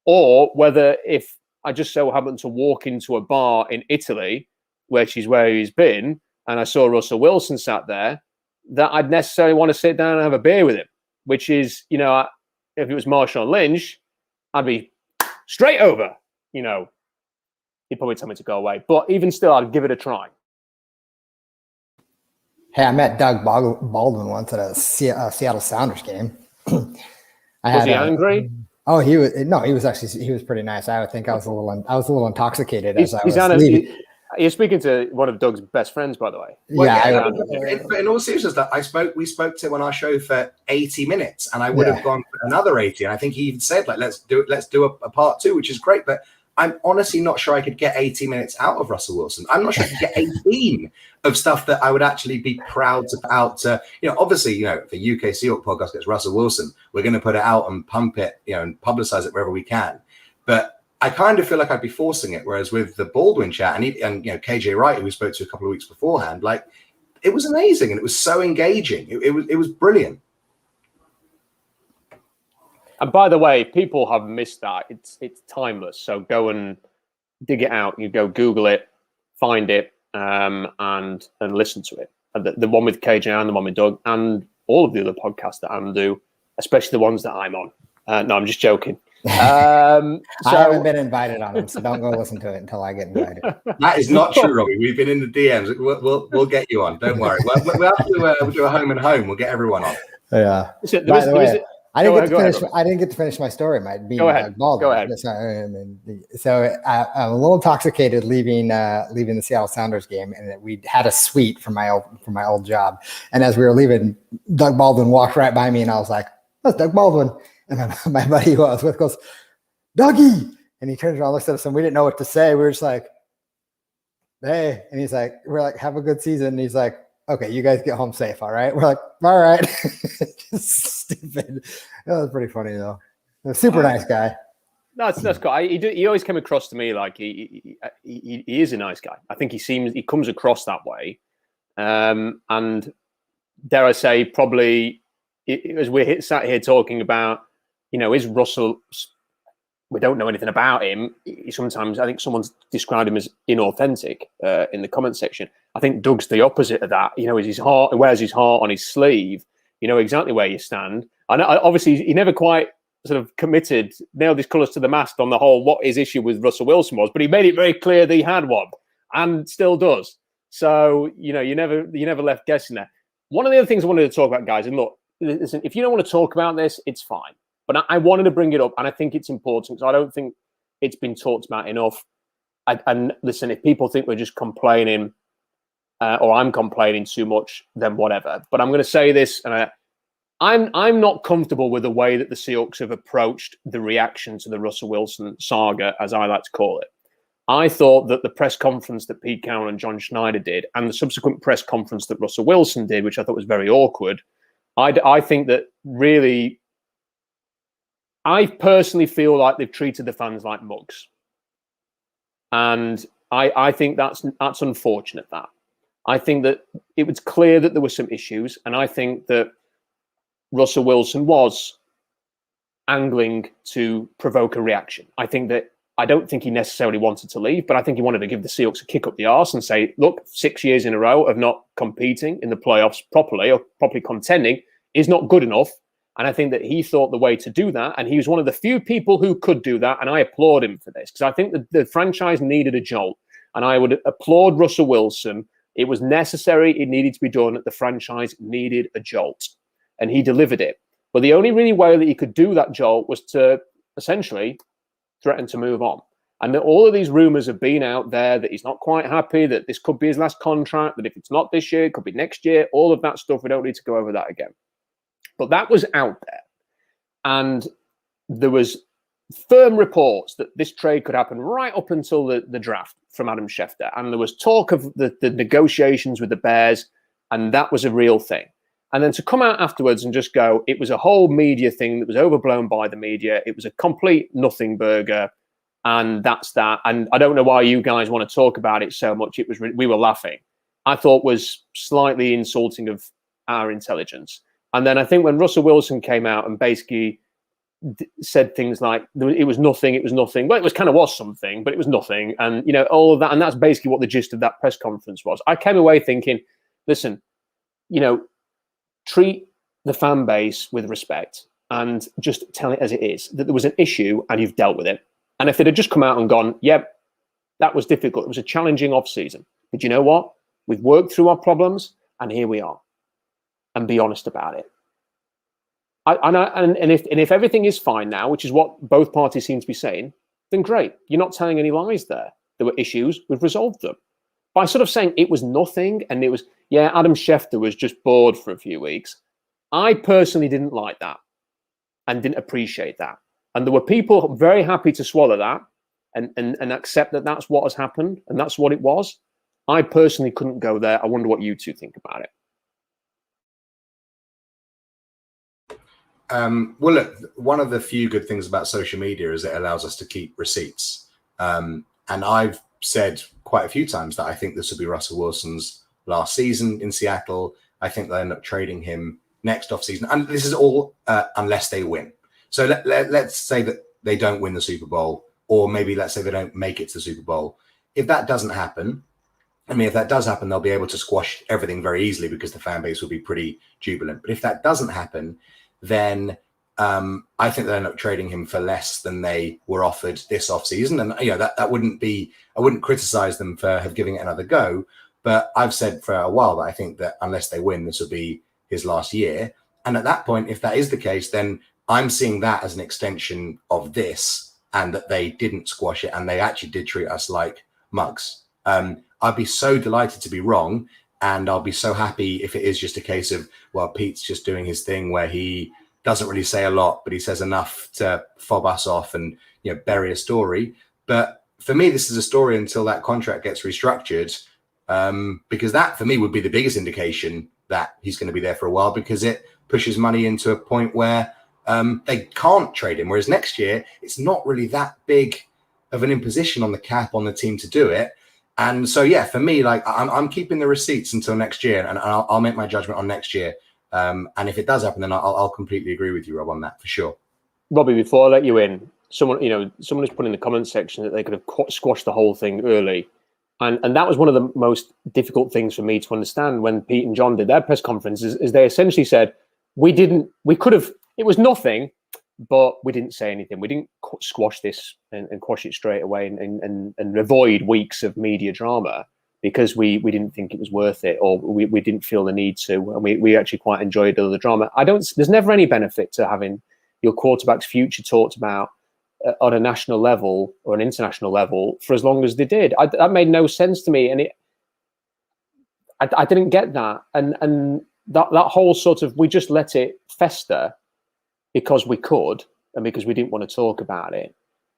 or whether if I just so happened to walk into a bar in Italy, which is where he's been, and I saw Russell Wilson sat there, that I'd necessarily want to sit down and have a beer with him, which is, if it was Marshawn Lynch, I'd be straight over, he'd probably tell me to go away. But even still, I'd give it a try. Hey, I met Doug Baldwin once at a Seattle Sounders game. Was he angry? Oh, he was pretty nice. I would think I was a little intoxicated as I was leaving. You're speaking to one of Doug's best friends, by the way. But in all seriousness, we spoke to him on our show for 80 minutes, and I would have gone for another 80. And I think he even said, like, let's do a part 2, which is great. But I'm honestly not sure I could get 80 minutes out of Russell Wilson. I'm not sure I could get 18 of stuff that I would actually be proud to put out. Obviously, if the UK Seahawks podcast gets Russell Wilson, we're going to put it out and pump it, and publicize it wherever we can. But I kind of feel like I'd be forcing it. Whereas with the Baldwin chat and KJ Wright, who we spoke to a couple of weeks beforehand, like, it was amazing and it was so engaging. It was brilliant. And by the way, people have missed that. It's timeless. So go and dig it out. You go Google it, find it, and listen to it. And the one with KJ and the one with Doug and all of the other podcasts that Adam do, especially the ones that I'm on. No, I'm just joking. I haven't been invited on them, so don't go listen to it until I get invited. That is not true, Robbie. We've been in the DMs. We'll get you on. Don't worry. We'll have to do a home and home. Well get everyone on. Yeah. By the way, I didn't get to finish my story. Go ahead. Go ahead. So I'm a little intoxicated leaving the Seattle Sounders game, and we had a suite from my old job. And as we were leaving, Doug Baldwin walked right by me, and I was like, "That's Doug Baldwin." And my buddy who I was with goes, "Dougie," and he turns around, looks at us, and we didn't know what to say. We were just like, "Hey," and he's like, "We're like, have a good season." And he's like, "Okay, you guys get home safe, all right?" We're like, "All right." Just stupid. That was pretty funny though. A super nice guy. That's cool. He always came across to me like he is a nice guy. I think he comes across that way, and dare I say, probably as we're sat here talking about, is Russell? We don't know anything about him. Sometimes I think someone's described him as inauthentic in the comment section. I think Doug's the opposite of that. Is his heart? He wears his heart on his sleeve. You know exactly where you stand. And obviously, he never quite sort of nailed his colours to the mast on the whole what his issue with Russell Wilson was, but he made it very clear that he had one and still does. So you never left guessing there. One of the other things I wanted to talk about, guys, and look, listen, if you don't want to talk about this, it's fine. But I wanted to bring it up, and I think it's important because I don't think it's been talked about enough. And listen, if people think we're just complaining or I'm complaining too much, then whatever. But I'm going to say this, and I'm not comfortable with the way that the Seahawks have approached the reaction to the Russell Wilson saga, as I like to call it. I thought that the press conference that Pete Carroll and John Schneider did, and the subsequent press conference that Russell Wilson did, which I thought was very awkward, I think that really, I personally feel like they've treated the fans like mugs. And I think that's unfortunate, that. I think that it was clear that there were some issues, and I think that Russell Wilson was angling to provoke a reaction. I don't think he necessarily wanted to leave, but I think he wanted to give the Seahawks a kick up the arse and say, look, 6 years in a row of not competing in the playoffs properly or properly contending is not good enough. And I think that he thought the way to do that, and he was one of the few people who could do that, and I applaud him for this, because I think that the franchise needed a jolt, and I would applaud Russell Wilson. It was necessary. It needed to be done. The franchise needed a jolt, and he delivered it. But the only really way that he could do that jolt was to essentially threaten to move on. And that all of these rumors have been out there that he's not quite happy, that this could be his last contract, that if it's not this year, it could be next year, all of that stuff. We don't need to go over that again. But that was out there. And there was firm reports that this trade could happen right up until the draft from Adam Schefter. And there was talk of the negotiations with the Bears, and that was a real thing. And then to come out afterwards and just go, it was a whole media thing that was overblown by the media. It was a complete nothing burger. And that's that. And I don't know why you guys want to talk about it so much. It was, we were laughing. I thought was slightly insulting of our intelligence. And then I think when Russell Wilson came out and basically said things like it was nothing. Well, it was kind of was something, but it was nothing. And, you know, all of that. And that's basically what the gist of that press conference was. I came away thinking, listen, you know, treat the fan base with respect and just tell it as it is, that there was an issue and you've dealt with it. And if it had just come out and gone, yep, that was difficult. It was a challenging off season. But you know what? We've worked through our problems and here we are. And be honest about it. And if everything is fine now, which is what both parties seem to be saying, then great. You're not telling any lies there. There were issues. We've resolved them. By sort of saying it was nothing and it was, yeah, Adam Schefter was just bored for a few weeks. I personally didn't like that and didn't appreciate that. And there were people very happy to swallow that and accept that that's what has happened and that's what it was. I personally couldn't go there. I wonder what you two think about it. Well, look, one of the few good things about social media is it allows us to keep receipts. And I've said quite a few times that I think this will be Russell Wilson's last season in Seattle. I think they'll end up trading him next offseason. And this is all unless they win. So let's say that they don't win the Super Bowl, or maybe let's say they don't make it to the Super Bowl. If that doesn't happen, I mean, if that does happen, they'll be able to squash everything very easily because the fan base will be pretty jubilant. But if that doesn't happen, then I think they'll end up trading him for less than they were offered this offseason. And, you know, that wouldn't be, I wouldn't criticize them for giving it another go. But I've said for a while that I think that unless they win, this will be his last year. And at that point, if that is the case, then I'm seeing that as an extension of this, and that they didn't squash it and they actually did treat us like mugs. I'd be so delighted to be wrong. And I'll be so happy if it is just a case of, well, Pete's just doing his thing where he doesn't really say a lot, but he says enough to fob us off and, you know, bury a story. But for me, this is a story until that contract gets restructured, because that for me would be the biggest indication that he's going to be there for a while, because it pushes money into a point where they can't trade him. Whereas next year, it's not really that big of an imposition on the cap on the team to do it. And so, yeah, for me, like I'm keeping the receipts until next year, and I'll make my judgment on next year. And if it does happen, then I'll completely agree with you, Rob, on that for sure. Robbie, before I let you in, someone has put in the comment section that they could have squashed the whole thing early, and that was one of the most difficult things for me to understand when Pete and John did their press conferences. Is they essentially said it was nothing. But we didn't say anything. We didn't squash this and quash it straight away and avoid weeks of media drama because we didn't think it was worth it, or we didn't feel the need to. And we actually quite enjoyed all the drama. There's never any benefit to having your quarterback's future talked about on a national level or an international level for as long as they did. That made no sense to me, and I didn't get that. And that whole sort of, we just let it fester because we could and because we didn't want to talk about it.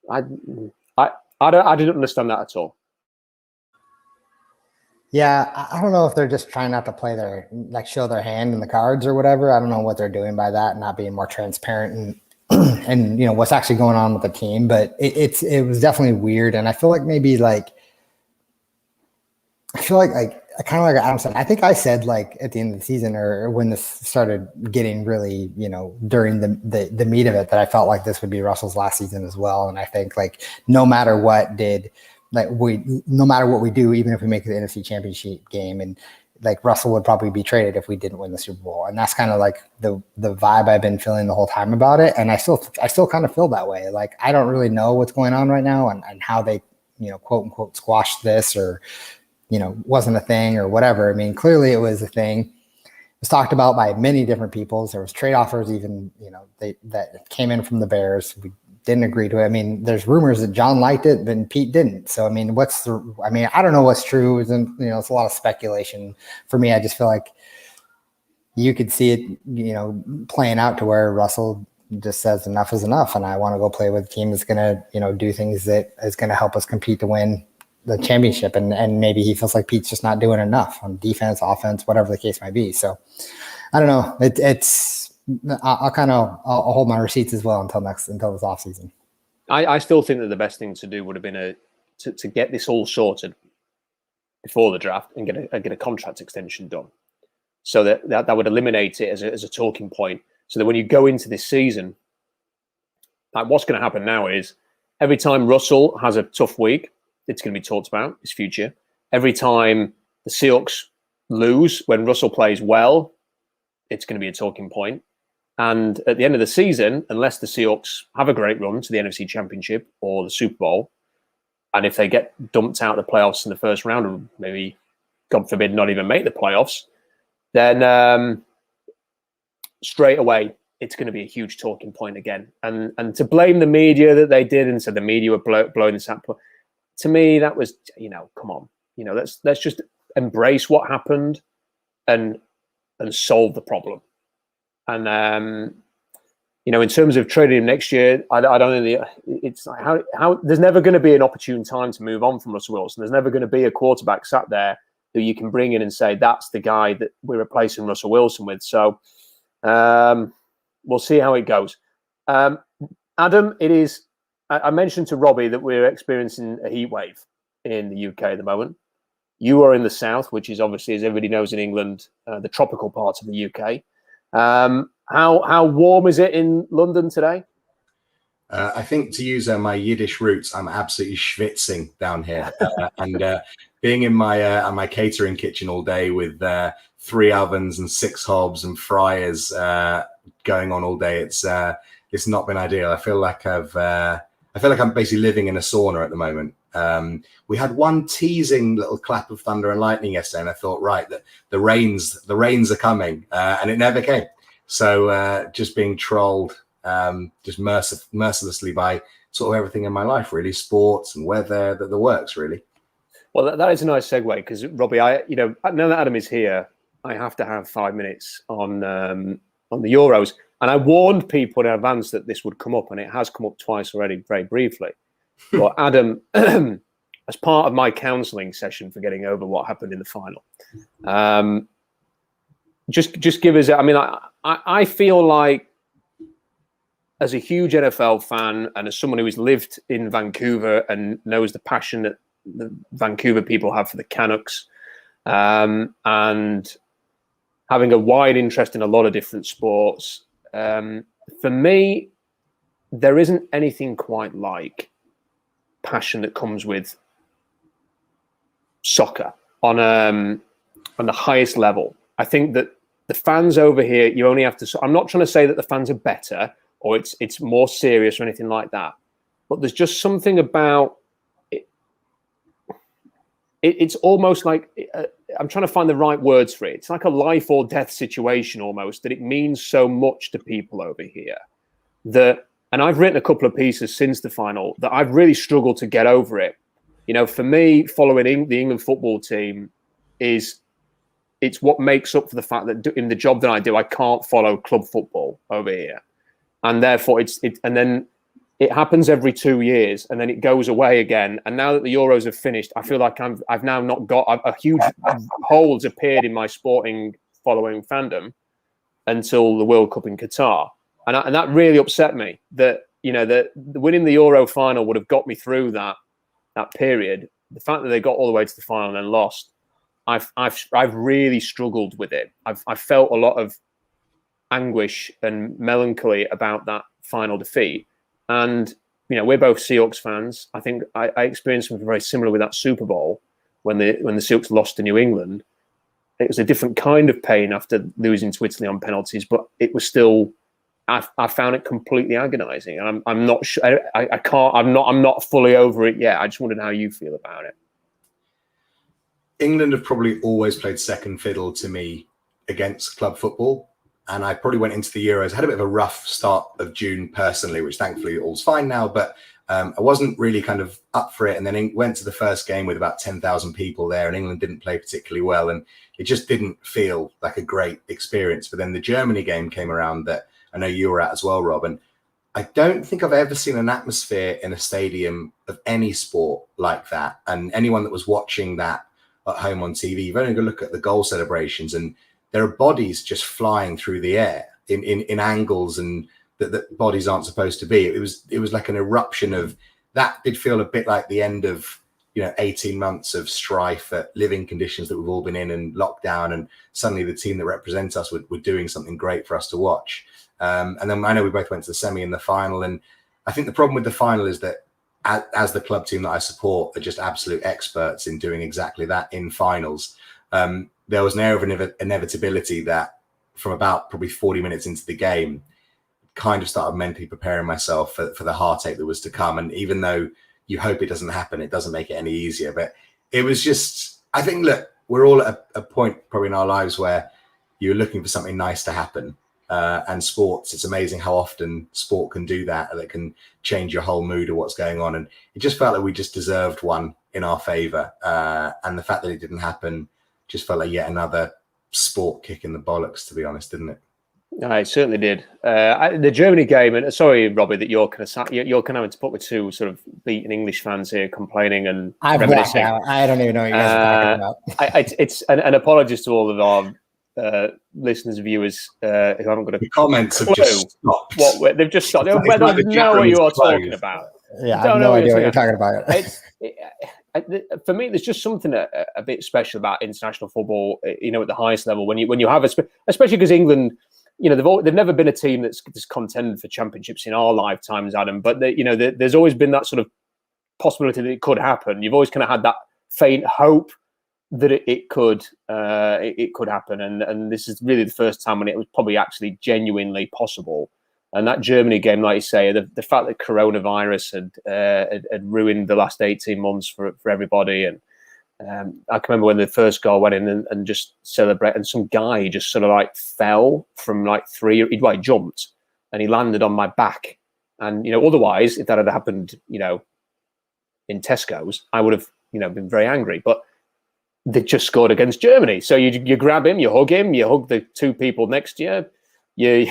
I didn't understand that at all. Yeah, I don't know if they're just trying not to play show their hand in the cards or whatever. I don't know what they're doing by that, not being more transparent and you know what's actually going on with the team. But it was definitely weird, and I feel like maybe kind of like Adam said, I think I said like at the end of the season or when this started getting really, you know, during the meat of it, that I felt like this would be Russell's last season as well. And I think like no matter what we do, even if we make the NFC Championship game, and like Russell would probably be traded if we didn't win the Super Bowl. And that's kind of like the vibe I've been feeling the whole time about it. And I still kind of feel that way. Like I don't really know what's going on right now and how they, you know, quote unquote squash this or, you know, wasn't a thing or whatever. I mean, clearly it was a thing. It was talked about by many different people. There was trade offers even, you know, that came in from the Bears. We didn't agree to it. I mean, there's rumors that John liked it, but Pete didn't. So, I mean, I don't know what's true. You know, it's a lot of speculation. For me, I just feel like you could see it, you know, playing out to where Russell just says enough is enough. And I want to go play with a team that's going to, you know, do things that is going to help us compete to win the championship, and maybe he feels like Pete's just not doing enough on defense, offense, whatever the case might be. So I don't know. I'll hold my receipts as well until this off season. I still think that the best thing to do would have been to get this all sorted before the draft and get a contract extension done, so that would eliminate it as a talking point. So that when you go into this season, like what's going to happen now is every time Russell has a tough week, it's going to be talked about his future. Every time the Seahawks lose when Russell plays well, it's going to be a talking point. And at the end of the season, unless the Seahawks have a great run to the NFC Championship or the Super Bowl, and if they get dumped out of the playoffs in the first round, or maybe, God forbid, not even make the playoffs, then straight away, it's going to be a huge talking point again. And to blame the media that they did and said the media were blowing this up, to me, that was, come on. Let's just embrace what happened and solve the problem. And, in terms of trading him next year, I don't think it's like how there's never going to be an opportune time to move on from Russell Wilson. There's never going to be a quarterback sat there who you can bring in and say, that's the guy that we're replacing Russell Wilson with. So we'll see how it goes. Adam, it is, I mentioned to Robbie that we're experiencing a heat wave in the UK at the moment. You are in the south, which is obviously, as everybody knows in England, the tropical parts of the UK. How warm is it in London today? I think, to use my Yiddish roots, I'm absolutely schwitzing down here. And being in my catering kitchen all day with 3 ovens and 6 hobs and fryers going on all day, it's not been ideal. I feel like I'm basically living in a sauna at the moment. We had one teasing little clap of thunder and lightning yesterday, and I thought, right, that the rains are coming, and it never came. So just being trolled, just mercilessly by sort of everything in my life, really, sports and weather, the works, really. Well, that is a nice segue, because Robbie, now that Adam is here, I have to have 5 minutes on the Euros, and I warned people in advance that this would come up, and it has come up twice already, very briefly. But Adam, as part of my counselling session for getting over what happened in the final, just give us. I mean, I feel like, as a huge NFL fan and as someone who has lived in Vancouver and knows the passion that the Vancouver people have for the Canucks, and having a wide interest in a lot of different sports, for me, there isn't anything quite like passion that comes with soccer on the highest level. I think that the fans over here, you only have to. I'm not trying to say that the fans are better or it's more serious or anything like that, but there's just something about it. It's almost like I'm trying to find the right words for it. It's like a life or death situation almost, that it means so much to people over here that. And I've written a couple of pieces since the final that I've really struggled to get over it. For me, following the England football team it's what makes up for the fact that in the job that I do, I can't follow club football over here. And therefore and then it happens every 2 years and then it goes away again. And now that the Euros have finished, I feel like I've now not got a huge hole has appeared in my sporting following fandom until the World Cup in Qatar. And that really upset me that, that winning the Euro final would have got me through that period. The fact that they got all the way to the final and then lost, I've really struggled with it. I've felt a lot of anguish and melancholy about that final defeat. And, we're both Seahawks fans. I think I experienced something very similar with that Super Bowl when the Seahawks lost to New England. It was a different kind of pain after losing to Italy on penalties, but it was still. I found it completely agonizing, and I'm not sure. I can't. I'm not fully over it yet. I just wondered how you feel about it. England have probably always played second fiddle to me against club football, and I probably went into the Euros. I had a bit of a rough start of June personally, which thankfully all's fine now. But I wasn't really kind of up for it, and then went to the first game with about 10,000 people there, and England didn't play particularly well, and it just didn't feel like a great experience. But then the Germany game came around that I know you were at as well, Rob, and I don't think I've ever seen an atmosphere in a stadium of any sport like that. And anyone that was watching that at home on TV, you've only got to look at the goal celebrations, and there are bodies just flying through the air in angles and that bodies aren't supposed to be. It was like an eruption of that. Did feel a bit like the end of 18 months of strife at living conditions that we've all been in lockdown, and suddenly the team that represents us were doing something great for us to watch. And then I know we both went to the semi and the final, and I think the problem with the final is that as the club team that I support are just absolute experts in doing exactly that in finals. There was an air of inevitability that from about probably 40 minutes into the game, kind of started mentally preparing myself for the heartache that was to come. And even though you hope it doesn't happen, it doesn't make it any easier. But it was just, I think, look, we're all at a point probably in our lives where you're looking for something nice to happen. And sports, it's amazing how often sport can do that. That can change your whole mood of what's going on. And it just felt like we just deserved one in our favour. And the fact that it didn't happen just felt like yet another sport kick in the bollocks, to be honest, didn't it? No, it certainly did. The Germany game, and sorry, Robbie, that you're kind of having to put with two sort of beaten English fans here complaining and reminiscing. I don't even know what you guys are talking about. And apologies to all of our listeners, viewers who haven't got a the comments have just stopped. They've just stopped. They don't know what you are talking about. Yeah, I have no idea what you're talking about. For me, there's just something a bit special about international football. At the highest level, when you have especially because England. They've never been a team that's contended for championships in our lifetimes, Adam. But there's always been that sort of possibility that it could happen. You've always kind of had that faint hope that it could happen, and this is really the first time when it was probably actually genuinely possible. And that Germany game, like you say, the fact that coronavirus had ruined the last 18 months for everybody, and I can remember when the first goal went in and just celebrate, and some guy just sort of like fell from like three. He jumped and he landed on my back. And otherwise, if that had happened, in Tesco's, I would have been very angry. But they just scored against Germany, so you grab him, you hug the two people next to you,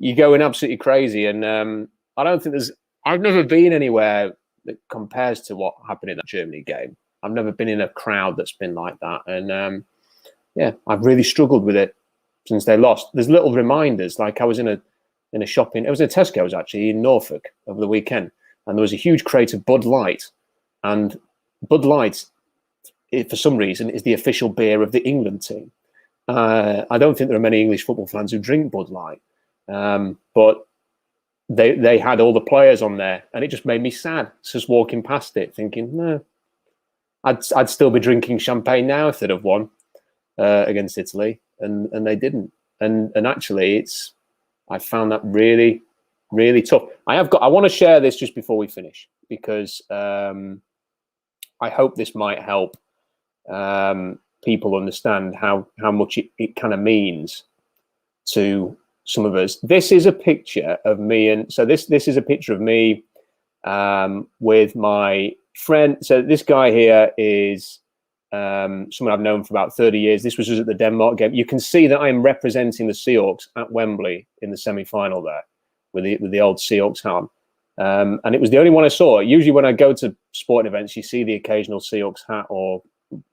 you're going absolutely crazy. And I don't think I've never been anywhere that compares to what happened in that Germany game. I've never been in a crowd that's been like that. And I've really struggled with it since they lost. There's little reminders, like I was in a Tesco's actually in Norfolk over the weekend, and there was a huge crate of Bud Light. And Bud Light, for some reason, is the official beer of the England team. I don't think there are many English football fans who drink Bud Light. But they had all the players on there, and it just made me sad just walking past it, thinking, no, I'd still be drinking champagne now if they'd have won against Italy, and they didn't. And actually, I found that really, really tough. I want to share this just before we finish, because I hope this might help people understand how much it kind of means to some of us. This is a picture of me, and so this is a picture of me with my friend. So this guy here is someone I've known for about 30 years. This was at the Denmark game. You can see that I am representing the Seahawks at Wembley in the semi-final there with the old Seahawks hat on. And it was the only one I saw. Usually when I go to sporting events, you see the occasional Seahawks hat or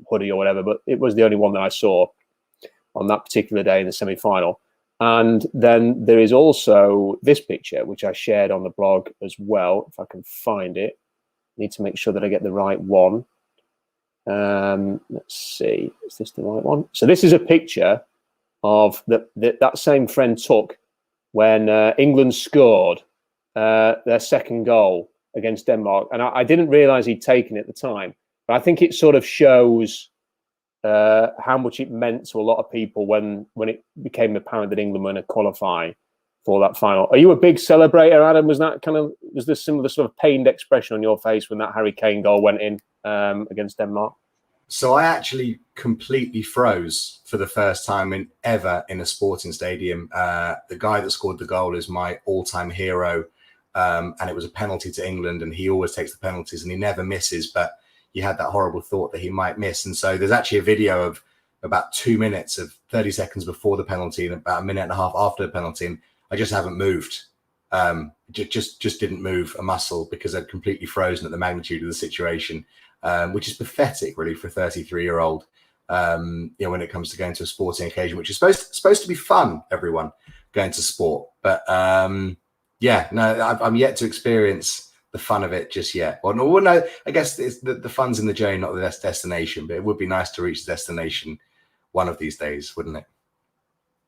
hoodie or whatever, but it was the only one that I saw on that particular day in the semi-final. And then there is also this picture, which I shared on the blog as well, if I can find it. Need to make sure that I get the right one. Let's see, is this the right one? So this is a picture of that same friend took when England scored their second goal against Denmark. And I didn't realize he'd taken it at the time, but I think it sort of shows how much it meant to a lot of people when it became apparent that England were going to qualify for that final. Are you a big celebrator, Adam? Was there some of the sort of pained expression on your face when that Harry Kane goal went in against Denmark? So I actually completely froze for the first time ever in a sporting stadium. The guy that scored the goal is my all-time hero, and it was a penalty to England, and he always takes the penalties and he never misses, but you had that horrible thought that he might miss. And so there's actually a video of about 2 minutes of 30 seconds before the penalty and about a minute and a half after the penalty, and I just haven't moved. Just didn't move a muscle because I'd completely frozen at the magnitude of the situation, which is pathetic, really, for a 33-year-old. when it comes to going to a sporting occasion, which is supposed to be fun, everyone going to sport. But I'm yet to experience the fun of it just yet. Well, no, I guess it's the fun's in the journey, not the destination, but it would be nice to reach the destination one of these days, wouldn't it?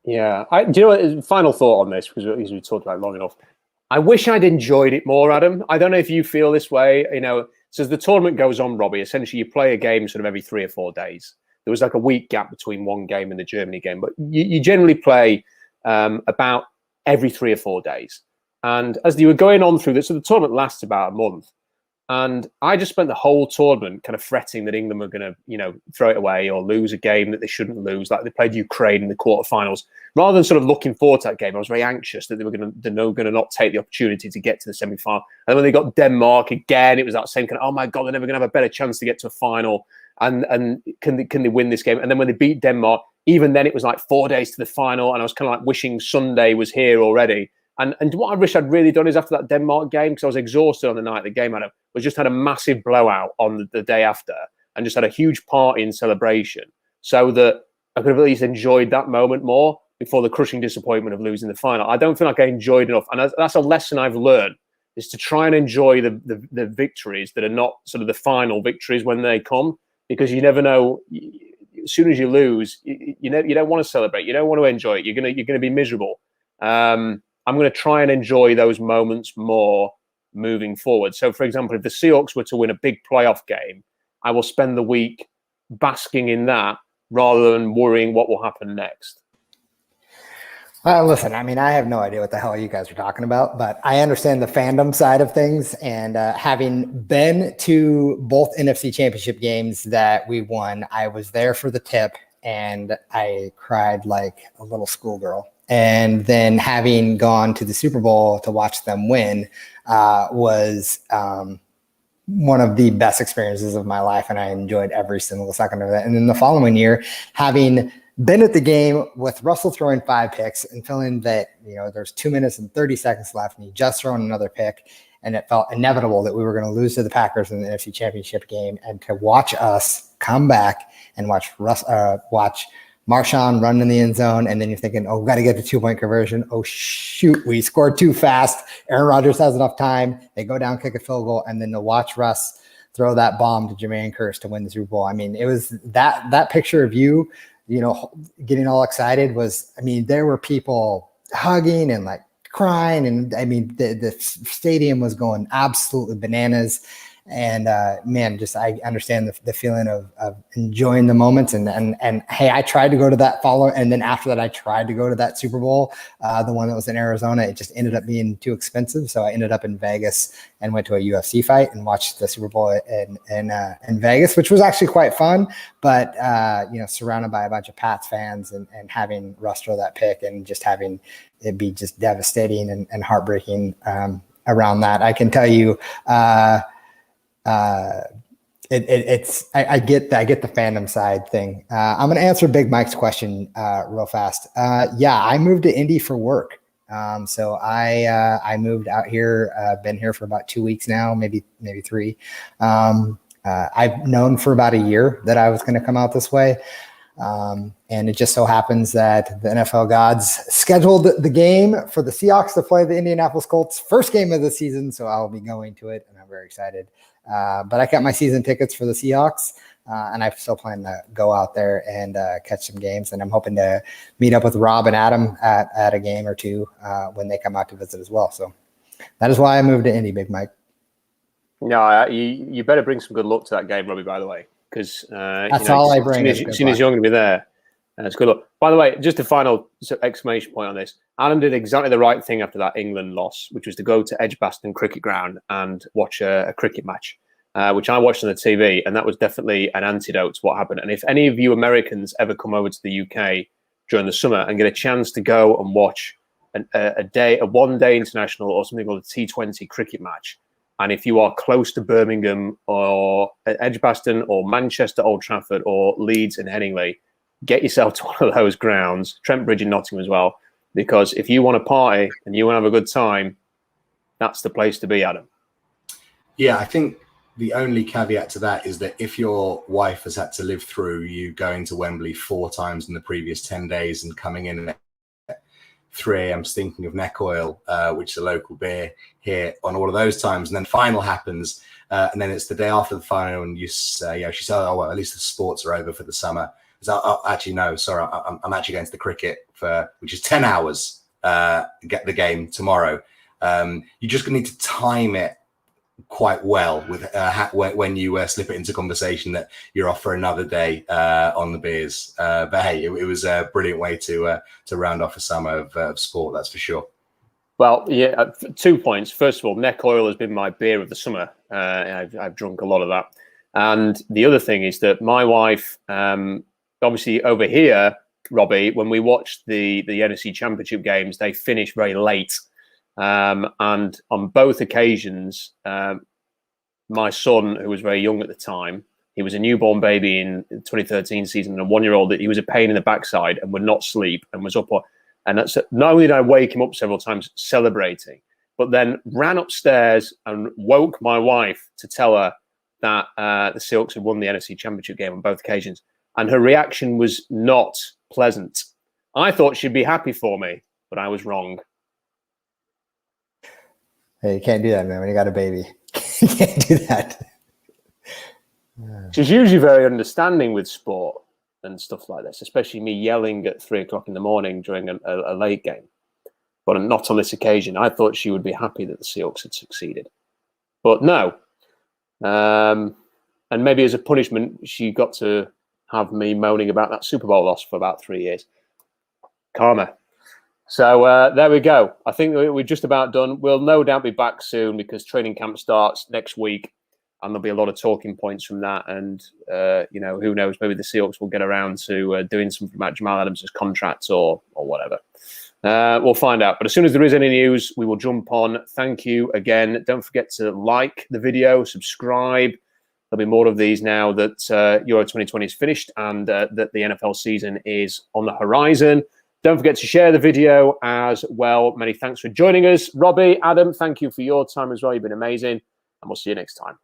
Yeah. Do you know what, final thought on this, because we talked about it long enough. I wish I'd enjoyed it more, Adam. I don't know if you feel this way. So as the tournament goes on, Robbie, essentially you play a game sort of every 3 or 4 days. There was like a week gap between one game and the Germany game, but you generally play about every 3 or 4 days. And as you were going on through this, so the tournament lasts about a month. And I just spent the whole tournament kind of fretting that England were going to, throw it away or lose a game that they shouldn't lose, like they played Ukraine in the quarterfinals. Rather than sort of looking forward to that game, I was very anxious that they were going to not take the opportunity to get to the semi-final. And when they got Denmark again, it was that same kind of, oh my God, they're never going to have a better chance to get to a final. And can they win this game? And then when they beat Denmark, even then it was like 4 days to the final. And I was kind of like wishing Sunday was here already. And what I wish I'd really done is after that Denmark game, because I was exhausted on the night of the game, was just had a massive blowout on the day after and just had a huge party and celebration so that I could have at least enjoyed that moment more before the crushing disappointment of losing the final. I don't feel like I enjoyed enough. And that's a lesson I've learned, is to try and enjoy the victories that are not sort of the final victories when they come, because you never know. As soon as you lose, you don't want to celebrate. You don't want to enjoy it. You're gonna be miserable. I'm going to try and enjoy those moments more moving forward. So, for example, if the Seahawks were to win a big playoff game, I will spend the week basking in that rather than worrying what will happen next. Listen, I mean, I have no idea what the hell you guys are talking about, but I understand the fandom side of things. And having been to both NFC Championship games that we won, I was there for the tip and I cried like a little schoolgirl. And then having gone to the Super Bowl to watch them win was one of the best experiences of my life. And I enjoyed every single second of it. And then the following year, having been at the game with Russell throwing 5 picks and feeling that, there's 2 minutes and 30 seconds left and he just thrown another pick. And it felt inevitable that we were going to lose to the Packers in the NFC Championship game. And to watch us come back and watch Marshawn run in the end zone, and then you're thinking, oh, we got to get the 2-point conversion. Oh, shoot, we scored too fast. Aaron Rodgers has enough time. They go down, kick a field goal, and then to watch Russ throw that bomb to Jermaine Kearse to win the Super Bowl. I mean, it was that picture of you, getting all excited was, I mean, there were people hugging and like crying. And I mean, the stadium was going absolutely bananas. And man, just I understand the feeling of enjoying the moments. And hey, I tried to go to that and then after that, I tried to go to that Super Bowl, the one that was in Arizona. It just ended up being too expensive, so I ended up in Vegas and went to a UFC fight and watched the Super Bowl in Vegas, which was actually quite fun. But surrounded by a bunch of Pats fans and having Russ throw that pick and just having it be just devastating and heartbreaking around that, I can tell you. I get the fandom side thing. I'm going to answer Big Mike's question real fast. I moved to Indy for work. So I moved out here, been here for about 2 weeks now, maybe 3. I've known for about a year that I was going to come out this way. And it just so happens that the NFL gods scheduled the game for the Seahawks to play the Indianapolis Colts first game of the season. So I'll be going to it and I'm very excited. But I got my season tickets for the Seahawks and I still plan to go out there and catch some games. And I'm hoping to meet up with Rob and Adam at a game or two when they come out to visit as well. So that is why I moved to Indy, Big Mike. No, you better bring some good luck to that game, Robbie, by the way. Because that's all I bring. As soon as you're going to be there, it's good luck. By the way, just a final exclamation point on this. Adam did exactly the right thing after that England loss, which was to go to Edgbaston Cricket Ground and watch a cricket match, which I watched on the TV, and that was definitely an antidote to what happened. And if any of you Americans ever come over to the UK during the summer and get a chance to go and watch a one-day international or something called a T20 cricket match, and if you are close to Birmingham or Edgbaston or Manchester, Old Trafford or Leeds and Headingley, get yourself to one of those grounds, Trent Bridge in Nottingham as well, because if you want to party and you want to have a good time, that's the place to be, Adam. Yeah, I think The only caveat to that is that if your wife has had to live through you going to Wembley 4 times in the previous 10 days and coming in at 3 a.m. stinking of neck oil, which is a local beer here, on all of those times, and then final happens, and then it's the day after the final, and you say, she said, oh, well, at least the sports are over for the summer. So, actually, no, sorry, I'm actually going to the cricket which is 10 hours, get the game tomorrow. You just need to time it quite well with when you slip it into conversation that you're off for another day on the beers. But hey, it was a brilliant way to round off a summer of sport, that's for sure. Well, yeah, 2 points. First of all, neck oil has been my beer of the summer. I've drunk a lot of that. And the other thing is that my wife, obviously over here, Robbie, when we watched the NFC Championship games, they finished very late. And on both occasions, my son, who was very young at the time, he was a newborn baby in the 2013 season, and a 1-year-old, that he was a pain in the backside and would not sleep and was up. And that's, not only did I wake him up several times celebrating, but then ran upstairs and woke my wife to tell her that the Seahawks had won the NFC Championship game on both occasions. And her reaction was not pleasant. I thought she'd be happy for me, but I was wrong. Hey, you can't do that, man. When you got a baby, you can't do that. She's usually very understanding with sport and stuff like this, especially me yelling at 3 o'clock in the morning during a late game. But not on this occasion. I thought she would be happy that the Seahawks had succeeded. But no. And maybe as a punishment, she got to have me moaning about that Super Bowl loss for about 3 years. Karma. So there we go. I think we're just about done. We'll no doubt be back soon because training camp starts next week, and there'll be a lot of talking points from that. And who knows? Maybe the Seahawks will get around to doing something about Jamal Adams' contract or whatever. We'll find out. But as soon as there is any news, we will jump on. Thank you again. Don't forget to like the video, subscribe. There'll be more of these now that Euro 2020 is finished and that the NFL season is on the horizon. Don't forget to share the video as well. Many thanks for joining us. Robbie, Adam, thank you for your time as well. You've been amazing. And we'll see you next time.